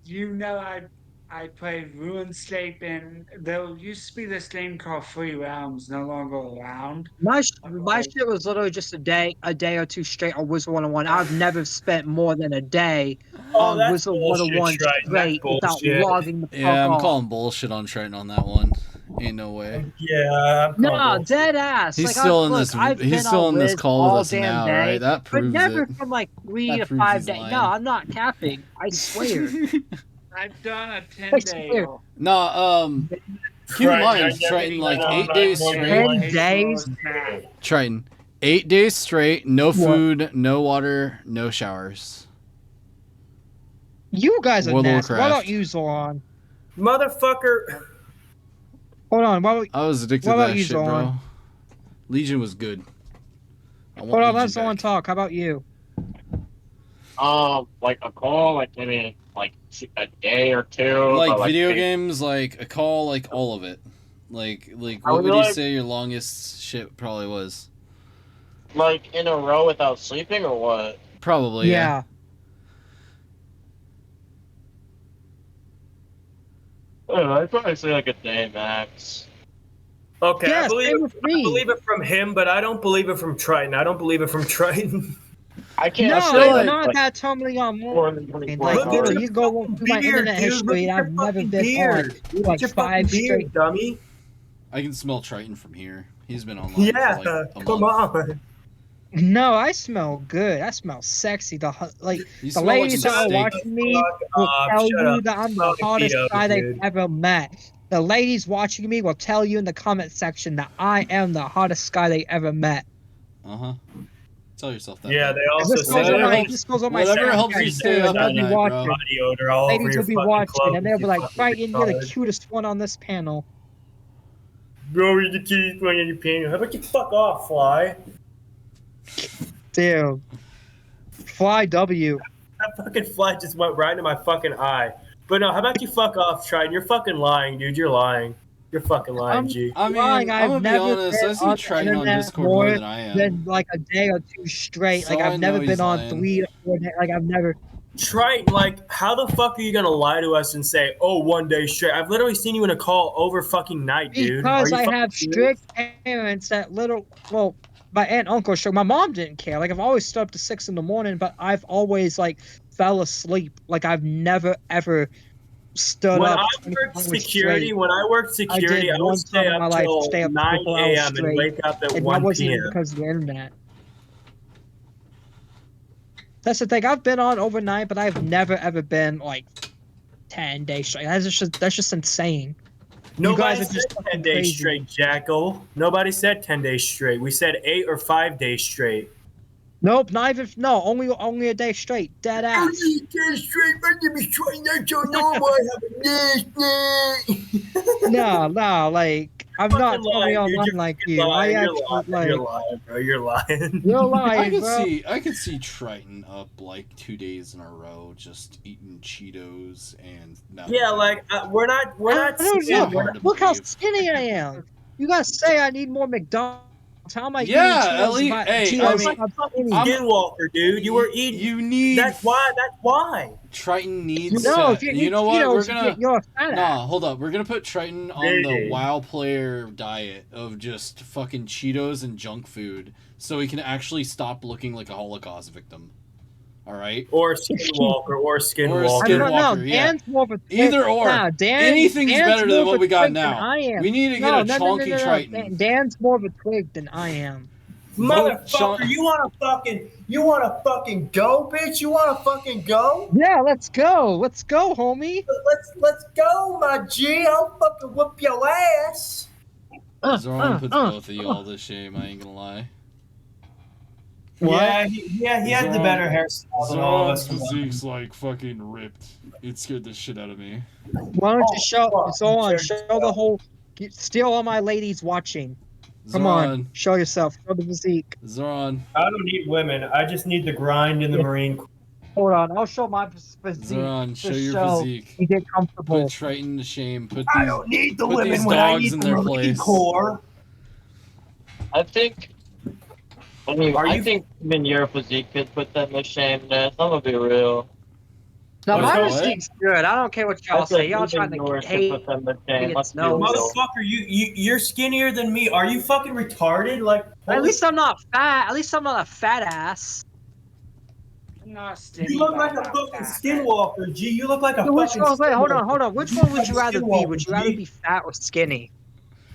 You know, I played RuneScape, and there used to be this game called Free Realms, no longer around. My shit was literally just a day or two straight on Wizard 101. I've never spent more than a day Oh, on that's Wizard bullshit, 101 Triton. That's straight without bullshit. logging the fuck Yeah, I'm off. calling bullshit on Triton on that one. Ain't no way. Yeah, I'm calling No, bullshit. dead ass. He's Like still in look, this. I've He's been still on in this Wiz call with all us damn now, day, right? That but proves never it. from like 3 That to proves 5 he's days. lying. No, I'm not capping. I swear. I've done a I 10-day. swear. No, keep in mind, Triton, like 8 days straight. 10 days? Triton, 8 days straight, no What? food, no water, no showers. You guys are World of nasty. Why Warcraft. don't you, Zoran? Motherfucker. Hold on. Why don't, I was addicted what to about that you, shit, bro. Zoran? Legion was good. I want Hold on, Legion let Zoran back. talk. How about you? Like a call, like maybe like a day or two. Like but, video maybe- games, like a call, like all of it. Like I what would would you like- say your longest shit probably was? Like in a row without sleeping or what? Probably, yeah. I don't know, I'd probably say like a day max. Okay, Yeah, I believe same it, with I me. believe it from him, but I don't believe it from Triton. I don't believe it from Triton. I can't No, feel say it's like- not that totally on more than Like, 24 Look at literally, your you go fucking through my beard, internet dude. history, Look and at I've your never fucking been beard. on Look like at your fucking 5 beard, straight. dummy. I can smell Triton from here. He's been online Yeah, for like a come month. on. No, I smell good. I smell sexy. Like You the smell like ladies some that are steak. watching me will Fuck tell shut you up. that I'm Smell the hottest keto, guy they've dude. ever met. The ladies watching me will tell you in the comment section that I am the hottest guy they ever met. Uh-huh. Tell yourself that. Yeah, man. they also This say goes on Whatever my helps- this goes on my whatever Snapchat helps you too, stay and up they'll at be night, watching. bro. body odor all over Ladies your will be fucking watching, clothes. and they'll be you like, fucking "Triton, you're the retard. cutest one on this panel." Bro, you're the cutest one in your panel. How about you fuck off, Fly? Dude, Fly W. That fucking fly just went right into my fucking eye. But no, how about you fuck off, Triton? You're fucking lying, dude. You're lying. You're fucking lying, I'm G. I mean, lying. I'm I've gonna be never honest. been I see on the Triton on internet Discord more more than I am. than like a day or two straight. So Like I I've know never he's been on lying. 3 or 4 days. Like I've never. Triton, like, how the fuck are you gonna lie to us and say, oh, 1 day straight? I've literally seen you in a call over fucking night, dude. Are Because you I fucking have serious? strict parents that well, my aunt and uncle sure. My mom didn't care. Like I've always stood up to 6 in the morning, but I've always like fell asleep. Like I've never ever stood When up I 24 worked hours security, straight. when I worked I security, did I would one stay time in my up life, till stay up 9 24 hours a.m. and straight, wake up at and that 1 wasn't even p.m. because of the internet. That's the thing. I've been on overnight, but I've never ever been like 10 days straight. That's just insane. Nobody guys are said just 10 fucking days crazy. straight, Jackal. Nobody said 10 days straight. We said 8 or 5 days straight. Nope, not even. No, only a day straight. Dead ass. days straight, my name is Troy. That's so normal. I have a No, like I'm not Fucking totally lying, dude. online You're like fucking you. lying. I You're actually lying. like. You're lying, bro. You're lying. You're I lying, could bro. I could see Triton up like 2 days in a row, just eating Cheetos and nothing. Yeah, like we're not I don't saying- know. so hard to Look how believe. skinny I am. You guys say I need more McDonald's. How am I Yeah, eating at Cheetos? least- By, hey, Cheetos I mean, I'm fucking skinny? skinwalker, dude. You were eating. You need. That's why. That's why. Triton needs. No, to, if you you eat know what? We're Cheetos, gonna. you're a fat ass. Nah, hold up. We're gonna put Triton on the Hey. WoW player diet of just fucking Cheetos and junk food, so he can actually stop looking like a Holocaust victim. All right. Or skinwalker, or Or skinwalker. I don't know. Skinwalker, yeah. Dan's more of a twig. Either or. Nah, Anything's Dan's better more than of what a we got twig than now. I am. We need to get No, a no, chonky no. Triton. Dan's more of a twig than I am. Motherfucker, you wanna fucking go, bitch? You wanna fucking go? Yeah, let's go. Let's go, homie. Let's go, my G. I'll fucking whoop your ass. Zoran puts both of you all to shame. I ain't gonna lie. What? Yeah, he had the better hairstyle than all of us. Zoran's physique's like fucking ripped. It scared the shit out of me. Why don't you show? fuck, So on, check show the whole. Steal all my ladies watching. Come Zoran, on, show yourself. Show the physique. Zoran, I don't need women. I just need the grind in the Marine Corps. Hold on, I'll show my physique. Zoran, show Just your so physique. You get comfortable. Put Triton to shame. Put I these. don't need the put women these when I dogs need in the their Marine place. Corps. I think. I mean, Are I you- think even your physique could put them to shame. Death. I'm gonna be real. No, Wait, my what? musik's good. I don't care what y'all I say. said Y'all even trying to yours can hate put them to shame. Let's against be no. real. Motherfucker, you're skinnier than me. Are you fucking retarded? Like, At holy least I'm not fat. At least I'm not a fat ass. I'm not you skinny, look but like I'm a not fucking fat. skinwalker, G. You look like a So which fucking one? Wait, skinwalker. hold on. Which You one look would like you a rather be? Would skinwalker, you rather G. be fat or skinny?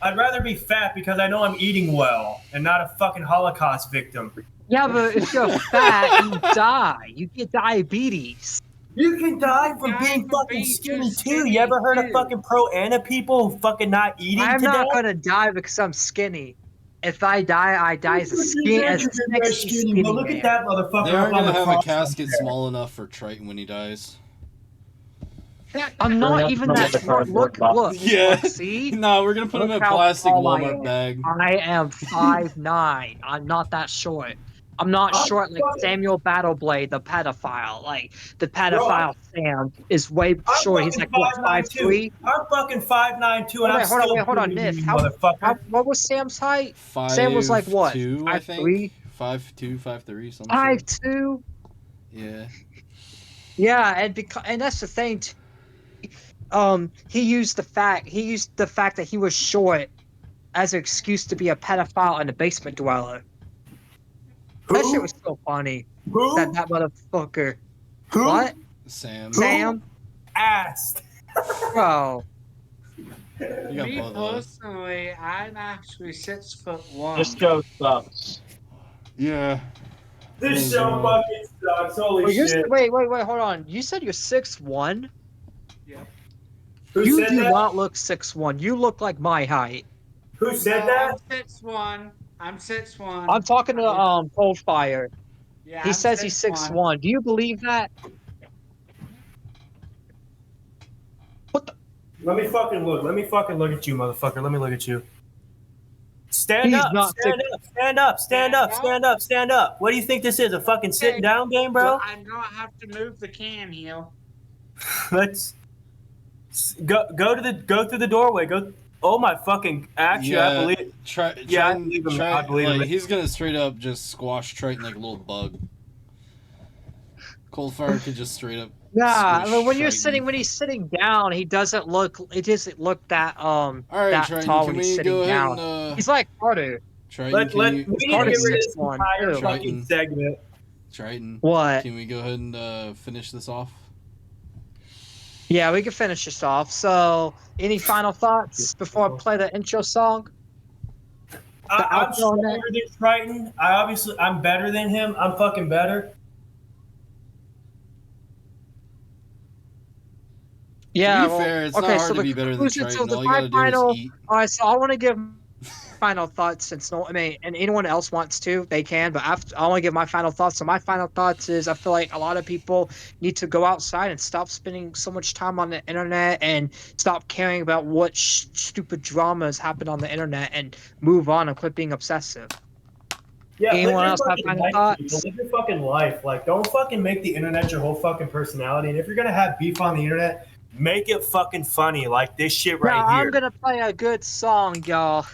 I'd rather be fat because I know I'm eating well and not a fucking Holocaust victim. Yeah, but if you're fat, you die. You get diabetes. You can die from Die being from fucking being too skinny too. You skinny, ever heard of too. fucking pro-ana people who fucking not eating I'm to death? not gonna die because I'm skinny. If I die, I die as a You said you're very sexy skinny, but skinny look man. at that motherfucker They up aren't on gonna the have a cross. casket there. small enough for Triton when he dies. I'm Really not have to even look that at the smart. cardboard box. Yeah. See? No, we're gonna put him Look in a how plastic tall I Walmart am. bag. I am 5'9". I'm not that short. I'm not I'm short like fucking, Samuel Battleblade, the pedophile. Like the bro, pedophile Sam is way I'm short. He's fucking like what, 5'9" five too. three? I'm fucking 5'9" too, and I'm still Hold bigger on, than Nif. you, motherfucker. What was Sam's height? Sam was like Five what? two, I Five think. three? 5'2", 5'3", some Five shit. two? Yeah. Yeah, and that's the thing. He used the fact that he was short as an excuse to be a pedophile and a basement dweller. That shit Who? was so funny. Who? That motherfucker. Who? What? Sam. Sam? Asked. Bro. You got Me both of us. personally, I'm actually 6'1". This show sucks. Yeah. This Oh, show God. fucking sucks. Holy Wait, shit. hold on. You said you're 6'1"? Yep. Who You said do that? not look 6'1". You look like my height. Who said No, I'm that? 6'1". I'm 6'1". I'm talking to Coldfire. Yeah, He I'm says he's 6'1". 6'1". Do you believe that? What the? Let me fucking look. Let me fucking look at you, motherfucker. Let me look at you. Stand He's up, not stand up, stand up, stand up, stand up, stand up. What do you think this is? A fucking sitting down game, But bro? I'm gonna have to move the can here. Let's go through the doorway. Go. Oh my fucking! Actually, I Yeah. believe. Yeah, I believe him. I believe him. Like he's gonna straight up just squash Triton like a little bug. Coldfire could just straight up. Nah, I squish mean, Triton. when he's sitting down, he doesn't look. It doesn't look that All right, that Triton. tall Can when he's we sitting go ahead down. and He's like Carter. Triton? Can you? We need to get Carter's rid of this 6'1" entire too. fucking Triton. segment. Triton. What? Can we go ahead and finish this off? Yeah, we can finish this off. So, any final thoughts before I play the intro song? I'm outro on that? stronger than Triton. I'm better than him. I'm fucking better. Yeah, To be fair, it's not hard to be better than Triton. All you gotta do is eat. All right, so I want to give final thoughts since no, I mean, and anyone else wants to, they can. But I want to give my final thoughts. So my final thoughts is I feel like a lot of people need to go outside and stop spending so much time on the internet and stop caring about what stupid dramas happen on the internet and move on and quit being obsessive. Yeah, Anyone live else your have fucking final life, thoughts? people. Live your fucking life. Like, don't fucking make the internet your whole fucking personality. And if you're gonna have beef on the internet, make it fucking funny, like this shit right Now here. I'm gonna play a good song, y'all.